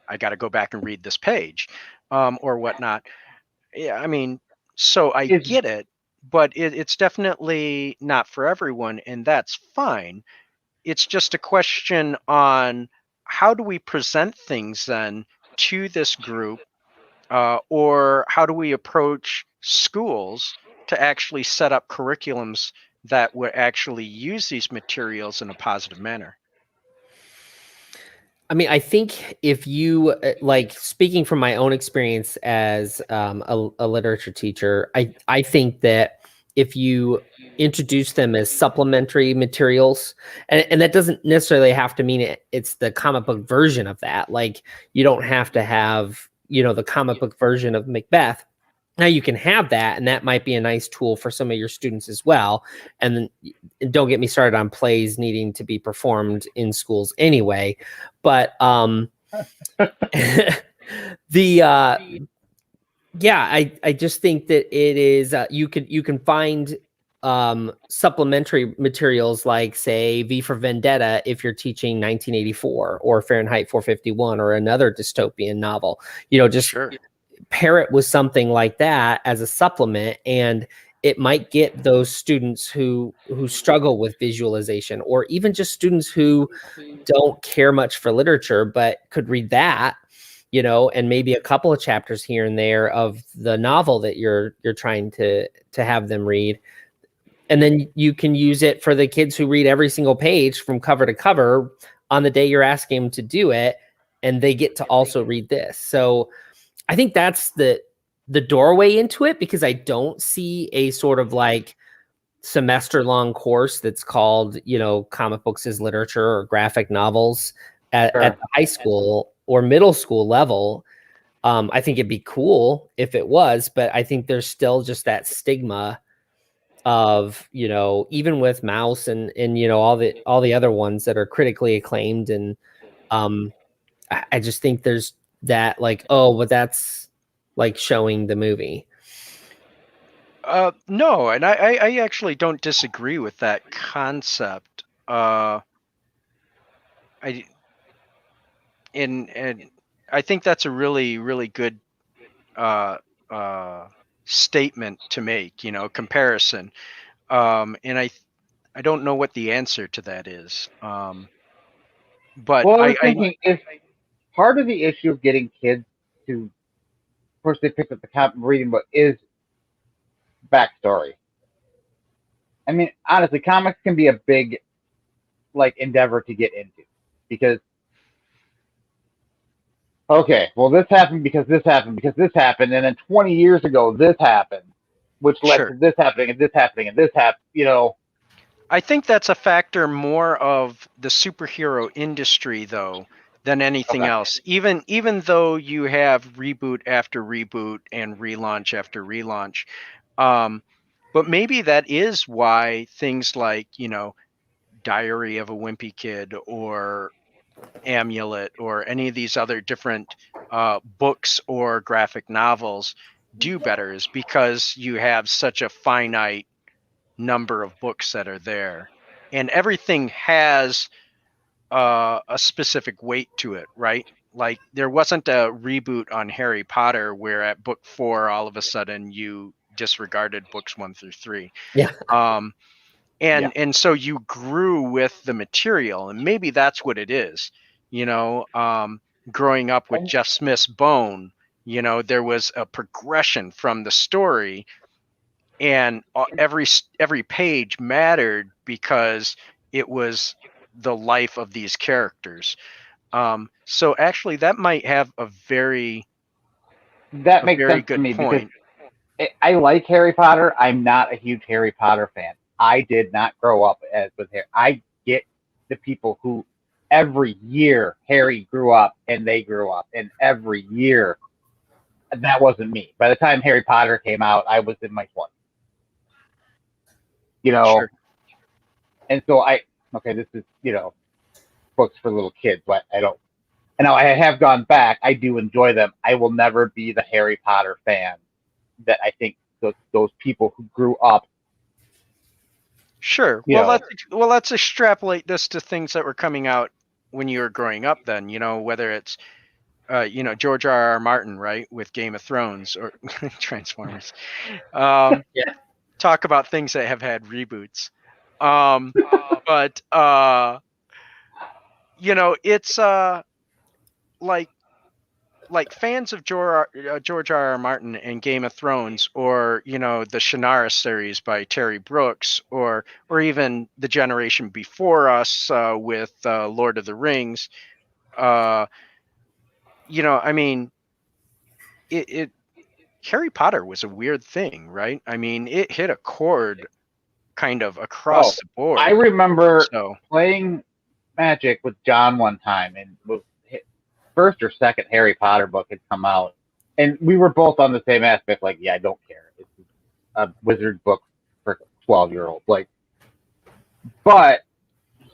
I got to go back and read this page, or whatnot. Yeah, I mean, so I get it, but it's definitely not for everyone, and that's fine. It's just a question on how do we present things then to this group, or how do we approach schools to actually set up curriculums that would actually use these materials in a positive manner? I mean, I think if you like, speaking from my own experience as a literature teacher, I think that if you introduce them as supplementary materials, and that doesn't necessarily have to mean it's the comic book version of that. Like, you don't have to have, the comic book version of Macbeth. Now you can have that, and that might be a nice tool for some of your students as well. And then, don't get me started on plays needing to be performed in schools anyway. But I just think that it is you can find supplementary materials like, say, V for Vendetta if you're teaching 1984 or Fahrenheit 451 or another dystopian novel. Sure. Pair it with something like that as a supplement, and it might get those students who struggle with visualization, or even just students who don't care much for literature but could read that, and maybe a couple of chapters here and there of the novel that you're trying to have them read. And then you can use it for the kids who read every single page from cover to cover on the day you're asking them to do it, and they get to also read this. So I think that's the doorway into it, because I don't see a sort of like semester long course that's called, comic books as literature or graphic novels at the high school or middle school level. I think it'd be cool if it was, but I think there's still just that stigma of, even with Mouse and all the other ones that are critically acclaimed. And I just think there's that like, oh, but that's like showing the movie. No, and I actually don't disagree with that concept. And I think that's a really, really good statement to make, comparison. And I don't know what the answer to that is. But well, I was thinking if part of the issue of getting kids to, of course, they pick up the comic reading book is backstory. I mean, honestly, comics can be a big, like, endeavor to get into, because, okay, well, this happened because this happened because this happened, and then 20 years ago this happened, which led to this happening and this happening and this happened. I think that's a factor more of the superhero industry, though, than anything else. Even though you have reboot after reboot and relaunch after relaunch, but maybe that is why things like Diary of a Wimpy Kid or Amulet or any of these other different books or graphic novels do better, is because you have such a finite number of books that are there, and everything has a specific weight to it, right? Like there wasn't a reboot on Harry Potter where at book 4 all of a sudden you disregarded books 1 through 3. Yeah. And so you grew with the material, and maybe that's what it is. Growing up with Jeff Smith's Bone, there was a progression from the story, and every page mattered because it was the life of these characters. So actually that might have a very sense good to me point. Because I like Harry Potter. I'm not a huge Harry Potter fan. I did not grow up with Harry. I get the people who every year Harry grew up and they grew up, and every year. That wasn't me. By the time Harry Potter came out, I was in my 20s. Sure. And so this is, books for little kids, but I don't. And now I have gone back. I do enjoy them. I will never be the Harry Potter fan that I think those people who grew up. Sure. Well, let's extrapolate this to things that were coming out when you were growing up then, whether it's, George R.R. Martin, right, with Game of Thrones or Transformers. Talk about things that have had reboots. But, it's like fans of George R.R. Martin and Game of Thrones, or the Shannara series by Terry Brooks, or even the generation before us with Lord of the Rings. I mean, it Harry Potter was a weird thing, right? I mean, it hit a chord kind of across the board. I remember playing Magic with John one time, and first or second Harry Potter book had come out, and we were both on the same aspect. Like, yeah, I don't care. It's a wizard book for 12-year-olds. Like, but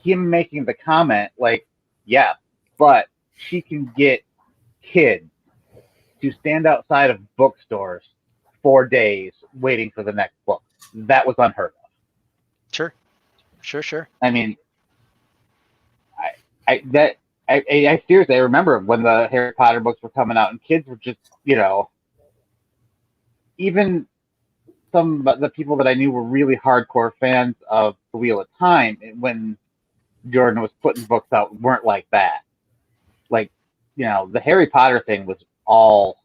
him making the comment, like, yeah, but she can get kids to stand outside of bookstores 4 days waiting for the next book. That was unheard of. Sure. I mean, I seriously, I remember when the Harry Potter books were coming out, and kids were just, even some of the people that I knew were really hardcore fans of The Wheel of Time, when Jordan was putting books out, weren't like that. Like, the Harry Potter thing was all,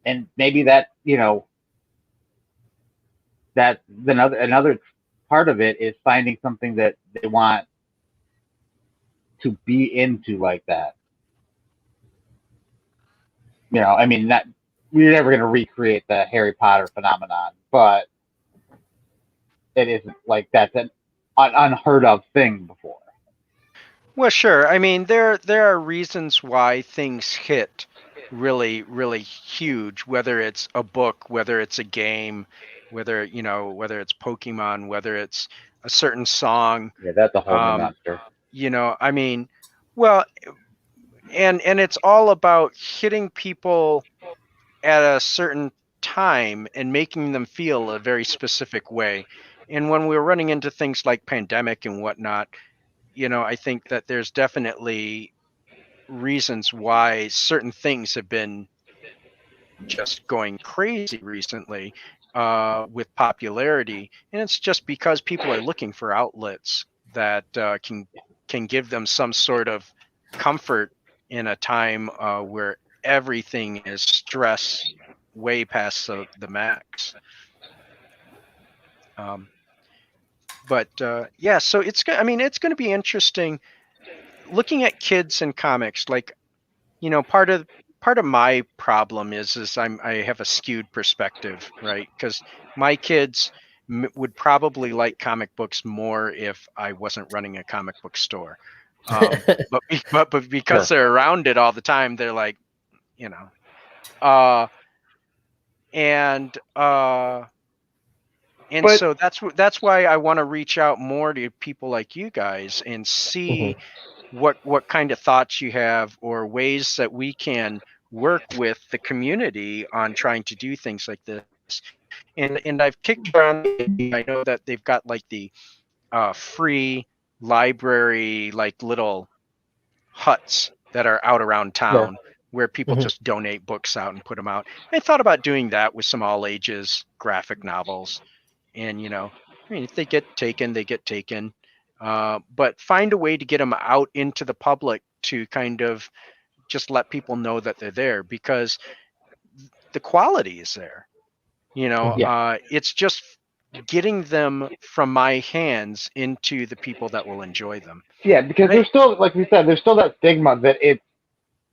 and maybe that, that's another part of it is finding something that they want to be into like that. You know, I mean, that we're never going to recreate the Harry Potter phenomenon, but it isn't like that's an unheard of thing before. Well, sure. I mean, there are reasons why things hit really, really huge, whether it's a book, whether it's a game, whether, you know, whether it's Pokemon, whether it's a certain song. Yeah, that's a whole new Um, monster. You know, I mean, well, and it's all about hitting people at a certain time and making them feel a very specific way. And when we're running into things like pandemic and whatnot, you know, I think that there's definitely reasons why certain things have been just going crazy recently with popularity, and it's just because people are looking for outlets that can give them some sort of comfort in a time where everything is stress way past the max. But yeah, so I mean, it's going to be interesting looking at kids and comics. Like, you know, part of my problem is I have a skewed perspective, right? Because my kids would probably like comic books more if I wasn't running a comic book store. But because Sure. they're around it all the time, they're like, you know, and But- so that's why I want to reach out more to people like you guys and see what kind of thoughts you have or ways that we can work with the community on trying to do things like this. And I've kicked around, I know that they've got like the free library, like little huts that are out around town where people just donate books out and put them out. I thought about doing that with some all ages graphic novels. And, you know, I mean, if they get taken, they get taken. But find a way to get them out into the public to kind of just let people know that they're there, because the quality is there. You know, it's just getting them from my hands into the people that will enjoy them. Yeah, because there's still, like we said, there's still that stigma that it's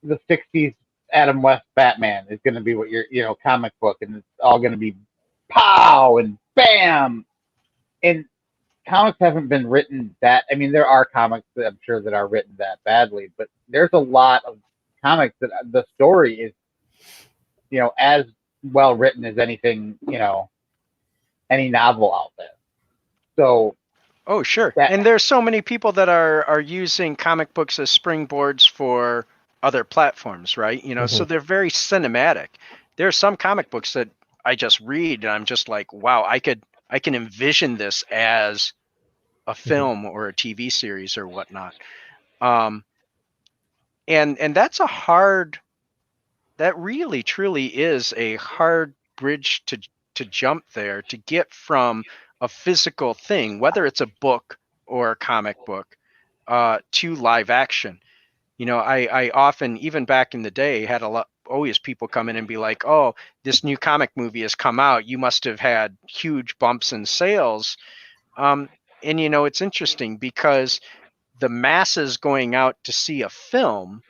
the 60s Adam West Batman is going to be what your comic book, and it's all going to be pow and bam. And comics haven't been written that. I mean, there are comics that I'm sure that are written that badly, but there's a lot of comics that the story is, as well written as anything, any novel out there. So. Oh, sure. And there's so many people that are using comic books as springboards for other platforms, right? You know, so they're very cinematic. There are some comic books that I just read and I'm just like, wow, I can envision this as a film or a TV series or whatnot. And that's that really truly is a hard bridge to jump there, to get from a physical thing, whether it's a book or a comic book, to live action. You know, I often, even back in the day, had always people come in and be like, oh, this new comic movie has come out, you must have had huge bumps in sales. And, you know, it's interesting because the masses going out to see a film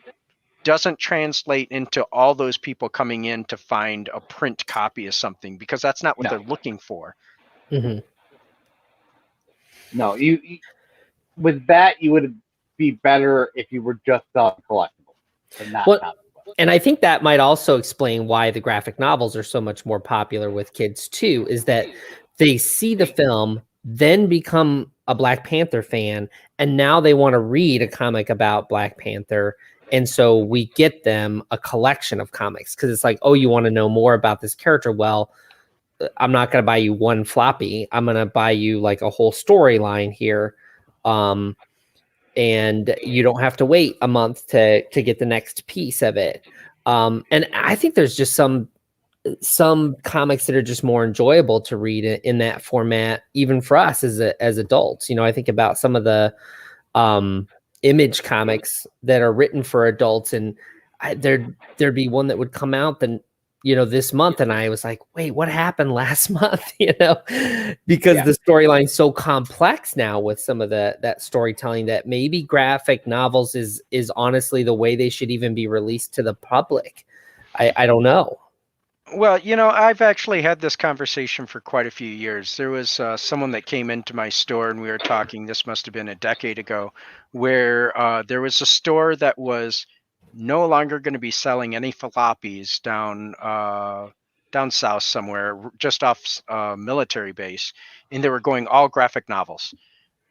doesn't translate into all those people coming in to find a print copy of something, because that's not what they're looking for. No, you with that, you would be better if you were just selling collectibles and not. And I think that might also explain why the graphic novels are so much more popular with kids too, is that they see the film, then become a Black Panther fan, and now they want to read a comic about Black Panther. And so we get them a collection of comics, because it's like, oh, you want to know more about this character? Well, I'm not going to buy you one floppy. I'm going to buy you like a whole storyline here. And you don't have to wait a month to get the next piece of it. And I think there's just some comics that are just more enjoyable to read in that format, even for us as adults. You know, I think about some of the Image comics that are written for adults, and there'd be one that would come out, then this month, and I was like, wait, what happened last month? Because the storyline's so complex now with some of that storytelling that maybe graphic novels is honestly the way they should even be released to the public. I don't know. Well, I've actually had this conversation for quite a few years. There was someone that came into my store and we were talking, this must have been a decade ago, where there was a store that was no longer going to be selling any floppys down south somewhere, just off military base, and they were going all graphic novels.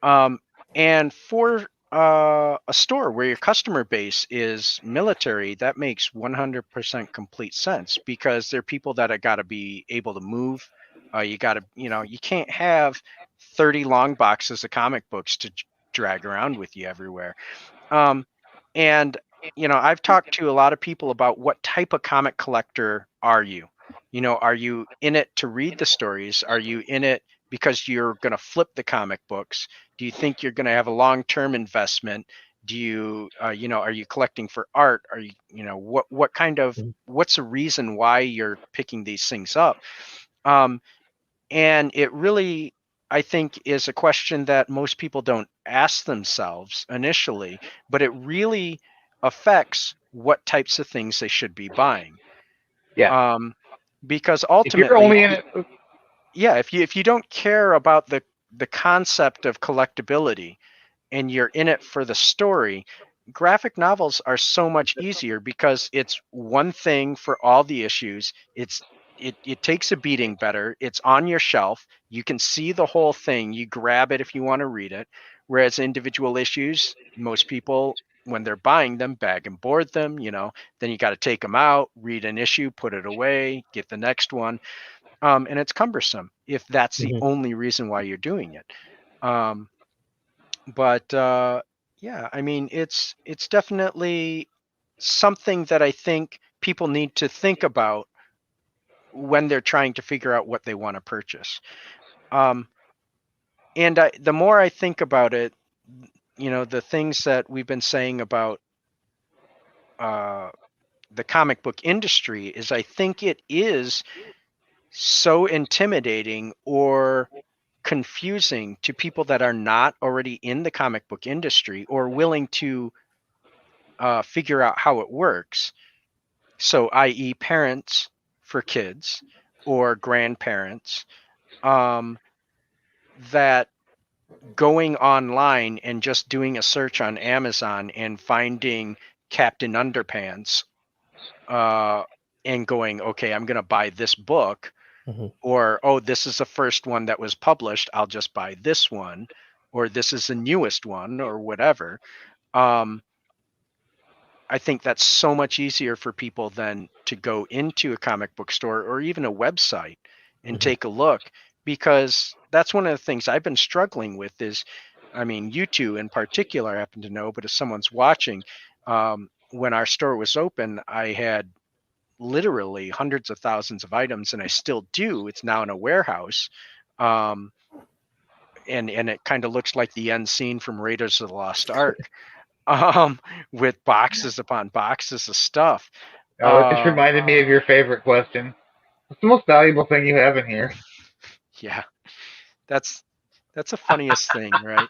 And for a store where your customer base is military, that makes 100% complete sense, because they're people that have got to be able to move. You got to, you can't have 30 long boxes of comic books to drag around with you everywhere. And, I've talked to a lot of people about what type of comic collector are you? Are you in it to read the stories? Are you in it because you're going to flip the comic books? Do you think you're going to have a long-term investment? Do you, are you collecting for art? Are you, what kind of, what's the reason why you're picking these things up? And it really, I think, is a question that most people don't ask themselves initially, but it really affects what types of things they should be buying. Yeah. Because If ultimately, you're only in it, if you don't care about the concept of collectability and you're in it for the story, graphic novels are so much easier because it's one thing for all the issues. It takes a beating better. It's on your shelf. You can see the whole thing. You grab it if you want to read it. Whereas individual issues, most people, when they're buying them, bag and board them, then you got to take them out, read an issue, put it away, get the next one. And it's cumbersome if that's the only reason why you're doing it. But yeah, I mean, it's definitely something that I think people need to think about when they're trying to figure out what they want to purchase. And the more I think about it, the things that we've been saying about the comic book industry is, I think it is so intimidating or confusing to people that are not already in the comic book industry or willing to figure out how it works. So, i.e., parents for kids or grandparents, that going online and just doing a search on Amazon and finding Captain Underpants and going, okay, I'm going to buy this book. Or, oh, this is the first one that was published, I'll just buy this one, or this is the newest one, or whatever. I think that's so much easier for people than to go into a comic book store or even a website and take a look, because that's one of the things I've been struggling with is, I mean, you two in particular happen to know, but if someone's watching, when our store was open, I had literally hundreds of thousands of items, and I still do. It's now in a warehouse. And it kind of looks like the end scene from Raiders of the Lost Ark, with boxes upon boxes of stuff. it just reminded me of your favorite question. What's the most valuable thing you have in here? Yeah, that's the funniest thing, right?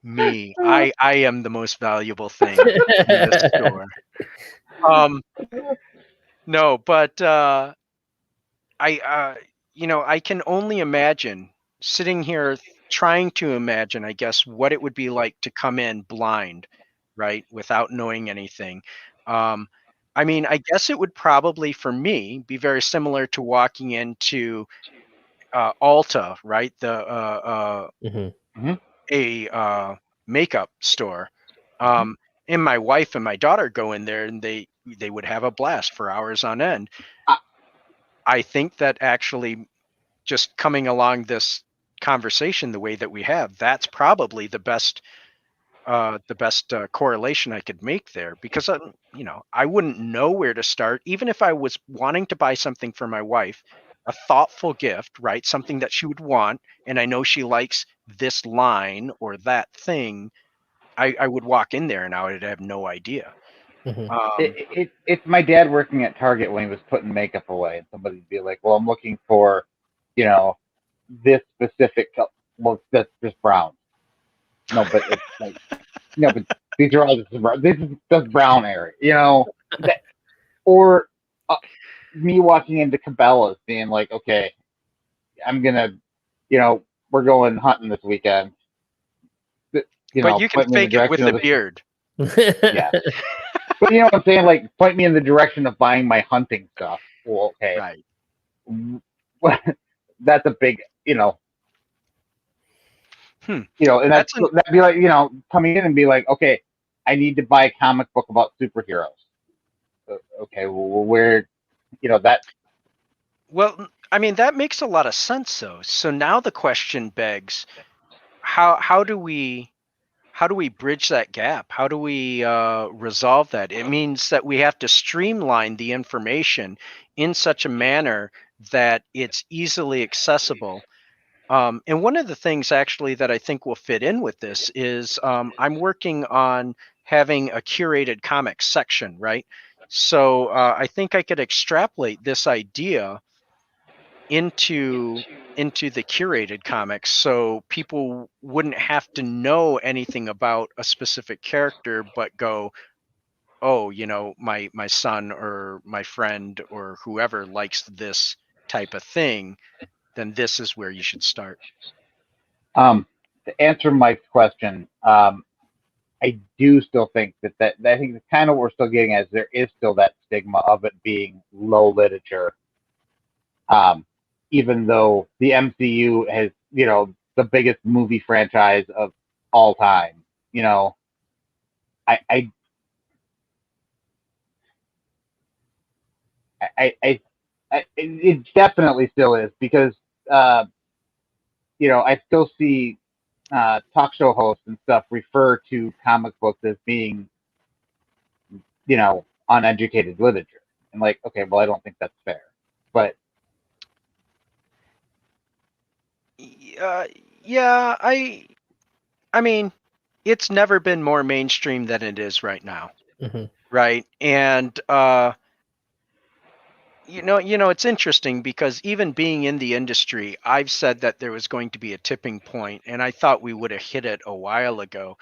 Me, I am the most valuable thing in this store. No, but I can only imagine sitting here trying to imagine, I guess, what it would be like to come in blind, right, without knowing anything. I mean, I guess it would probably, for me, be very similar to walking into Ulta, right, a makeup store. And my wife and my daughter go in there, and they would have a blast for hours on end. I think that actually, just coming along this conversation the way that we have, that's probably the best correlation I could make there, because I wouldn't know where to start, even if I was wanting to buy something for my wife, a thoughtful gift, right, something that she would want, and I know she likes this line or that thing. I would walk in there and I would have no idea. Mhm. It's my dad working at Target when he was putting makeup away, and somebody'd be like, "Well, I'm looking for, you know, this specific color." Well, that's just brown. No, but it's like, no, but these are all just brown. This is just brown area, that, or me walking into Cabela's being like, "Okay, I'm gonna, we're going hunting this weekend." But you can Point me in the fake it with direction the of the beard. yeah. But you know what I'm saying? Like, point me in the direction of buying my hunting stuff. Well, okay. Right. That's a big, Hmm. and that'd be like, coming in and be like, okay, I need to buy a comic book about superheroes. Okay, well, where, that. Well, I mean, that makes a lot of sense, though. So now the question begs, how do we bridge that gap? How do we resolve that? It means that we have to streamline the information in such a manner that it's easily accessible. And one of the things actually that I think will fit in with this is I'm working on having a curated comics section, right? So I think I could extrapolate this idea into the curated comics, so people wouldn't have to know anything about a specific character but go, oh, my son or my friend or whoever likes this type of thing, then this is where you should start. To answer Mike's question, I do still think that I think that's kind of what we're still getting at, is there is still that stigma of it being low literature. Even though the MCU has, the biggest movie franchise of all time, I it definitely still is, because I still see talk show hosts and stuff refer to comic books as being, uneducated literature, and like, okay, well, I don't think that's fair, but Yeah, I mean, it's never been more mainstream than it is right now. Mhm. Right? And it's interesting because even being in the industry, I've said that there was going to be a tipping point, and I thought we would have hit it a while ago.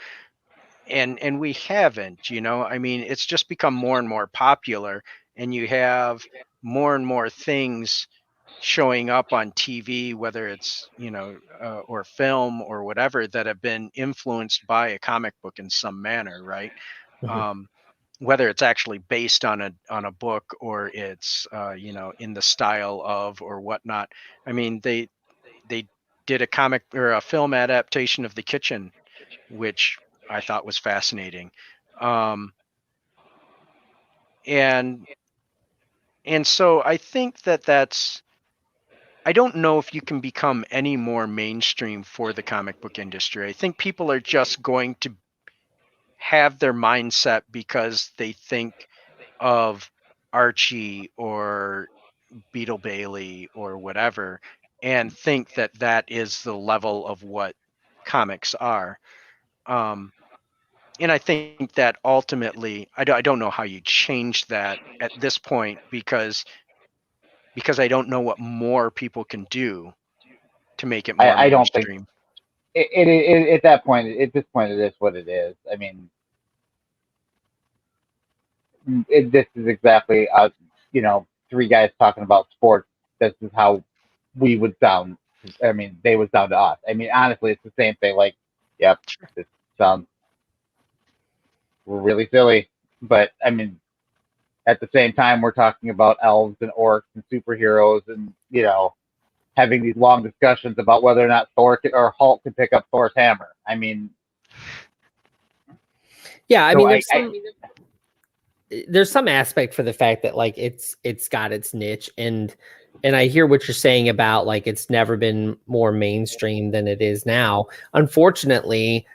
And we haven't, I mean, it's just become more and more popular, and you have more and more things showing up on TV, whether it's, or film or whatever, that have been influenced by a comic book in some manner, right? Mhm. Whether it's actually based on a book, or it's in the style of or whatnot. I mean, they did a comic or a film adaptation of The Kitchen, which I thought was fascinating. And so I think that's, I don't know if you can become any more mainstream for the comic book industry. I think people are just going to have their mindset because they think of Archie or Beetle Bailey or whatever, and think that that is the level of what comics are. And I think that ultimately, I don't know how you change that at this point, because I don't know what more people can do to make it more I don't think mainstream. at that point, at this point, it is what it is. I mean, this is exactly, three guys talking about sports. This is how we would sound. I mean, they would sound to us. I mean, honestly, it's the same thing. Like, yep, this sounds really silly, but I mean, at the same time, we're talking about elves and orcs and superheroes, and having these long discussions about whether or not Thor or Hulk can pick up Thor's hammer. I mean, Yeah, I so mean, there's some aspect for the fact that like it's got its niche, and I hear what you're saying about like it's never been more mainstream than it is now. Unfortunately,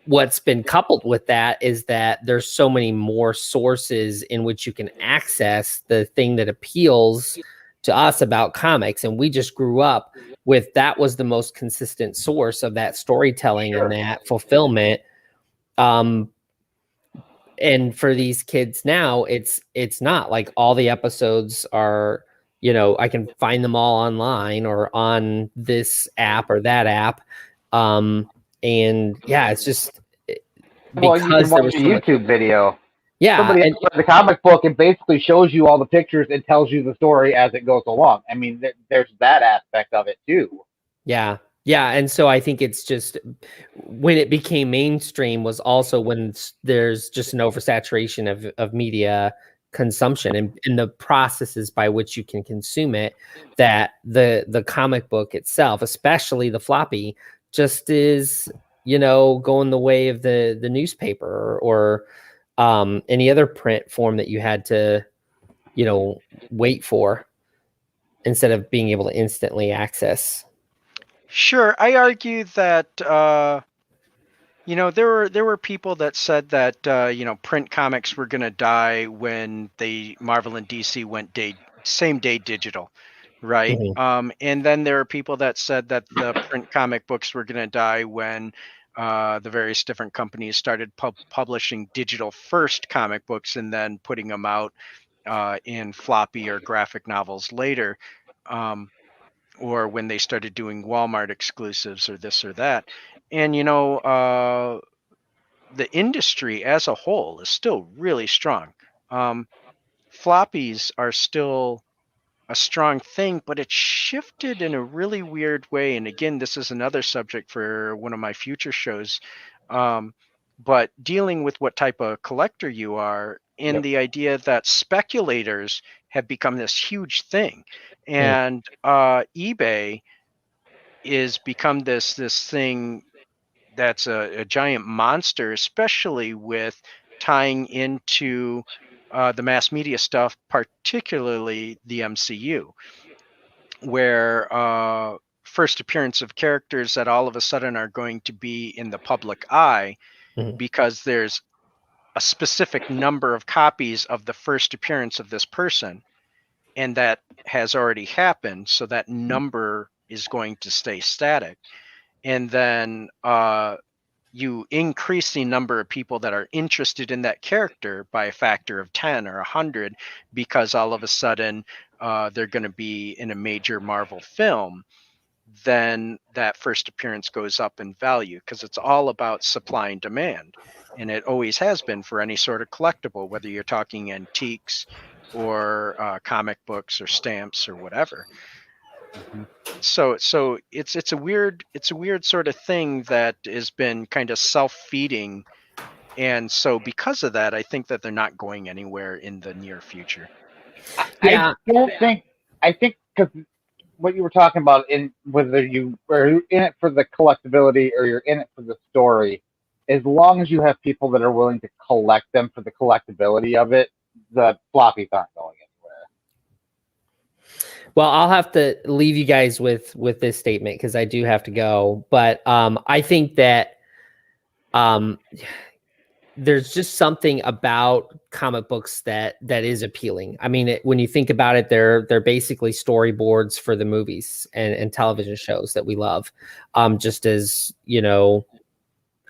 what's been coupled with that is that there's so many more sources in which you can access the thing that appeals to us about comics, and we just grew up with that was the most consistent source of that storytelling and that fulfillment. and for these kids now, it's not like all the episodes are, I can find them all online or on this app or that app. And yeah, it's just Well, you can because there watch was a so much. YouTube video. Yeah, Somebody else read the comic book and basically shows you all the pictures and tells you the story as it goes along. I mean, there's that aspect of it too. yeah, and so I think it's just when it became mainstream was also when there's just an oversaturation of media consumption and the processes by which you can consume it, that the comic book itself, especially the floppy, just is going the way of the newspaper or any other print form that you had to wait for instead of being able to instantly access. Sure, I argue that there were people that said that print comics were going to die when Marvel and DC went same day digital, right? Mhm. And then there are people that said that the print comic books were going to die when the various different companies started publishing digital first comic books and then putting them out in floppy or graphic novels later. Or when they started doing Walmart exclusives or this or that. And, the industry as a whole is still really strong. Floppies are still a strong thing, but it shifted in a really weird way. And again, this is another subject for one of my future shows. But dealing with what type of collector you are, and the idea that speculators have become this huge thing. And eBay is become this thing that's a giant monster, especially with tying into the mass media stuff, particularly the MCU, where first appearance of characters that all of a sudden are going to be in the public eye Mhm. because there's a specific number of copies of the first appearance of this person, and that has already happened, so that number is going to stay static. And then you increase the number of people that are interested in that character by a factor of 10 or 100 because all of a sudden they're going to be in a major Marvel film. Then that first appearance goes up in value because it's all about supply and demand. And it always has been for any sort of collectible, whether you're talking antiques or comic books or stamps or whatever. So it's a weird sort of thing that has been kind of self-feeding, and so because of that, I think that they're not going anywhere in the near future. Yeah. I think because what you were talking about, in whether you are in it for the collectability or you're in it for the story, as long as you have people that are willing to collect them for the collectability of it, the floppies aren't going anywhere. Well, I'll have to leave you guys with this statement because I do have to go. But I think that there's just something about comic books that is appealing. I mean, when you think about it, they're basically storyboards for the movies and television shows that we love, just as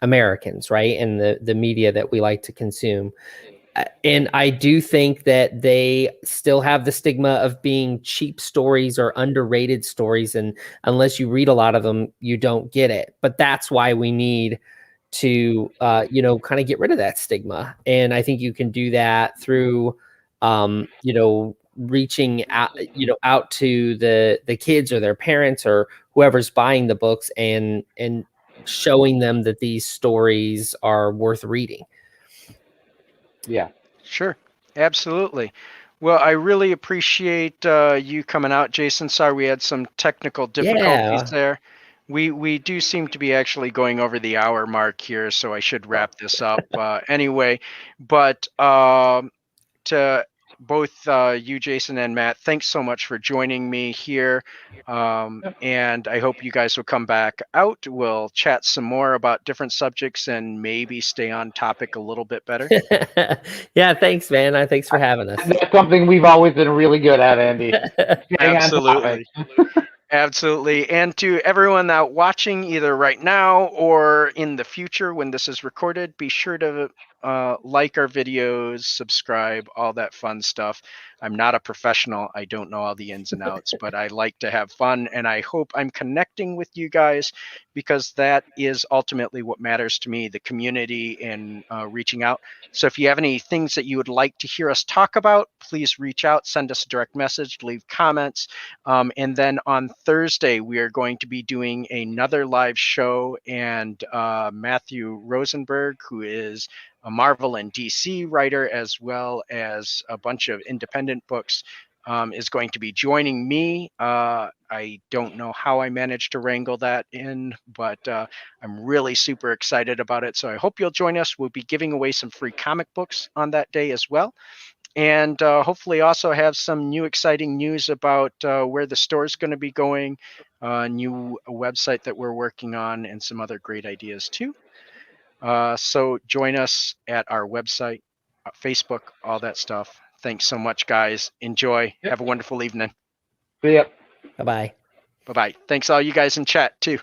Americans, right? And the media that we like to consume. And I do think that they still have the stigma of being cheap stories or underrated stories. And unless you read a lot of them, you don't get it. But that's why we need to, kind of get rid of that stigma. And I think you can do that through, reaching out, out to the kids or their parents or whoever's buying the books and showing them that these stories are worth reading. Yeah. Sure. Absolutely. Well, I really appreciate you coming out, Jason. Sorry we had some technical difficulties there. We do seem to be actually going over the hour mark here, so I should wrap this up anyway. But to both you, Jason, and Matt, thanks so much for joining me here. And I hope you guys will come back out. We'll chat some more about different subjects and maybe stay on topic a little bit better. Yeah, thanks, man. Thanks for having us. That's something we've always been really good at, Andy. Absolutely. Absolutely. And to everyone watching either right now or in the future when this is recorded, be sure to like our videos, subscribe, all that fun stuff. I'm not a professional. I don't know all the ins and outs, but I like to have fun, and I hope I'm connecting with you guys, because that is ultimately what matters to me, the community and reaching out. So if you have any things that you would like to hear us talk about, please reach out, send us a direct message, leave comments. And then on Thursday, we are going to be doing another live show, and Matthew Rosenberg, who is a Marvel and DC writer, as well as a bunch of independent books, is going to be joining me. I don't know how I managed to wrangle that in, but I'm really super excited about it. So I hope you'll join us. We'll be giving away some free comic books on that day as well. And hopefully also have some new exciting news about where the store is going to be going, new website that we're working on, and some other great ideas too. So join us at our website, Facebook, all that stuff. Thanks so much, guys. Enjoy. Yep. Have a wonderful evening. See ya. Bye-bye. Bye-bye. Thanks all you guys in chat too.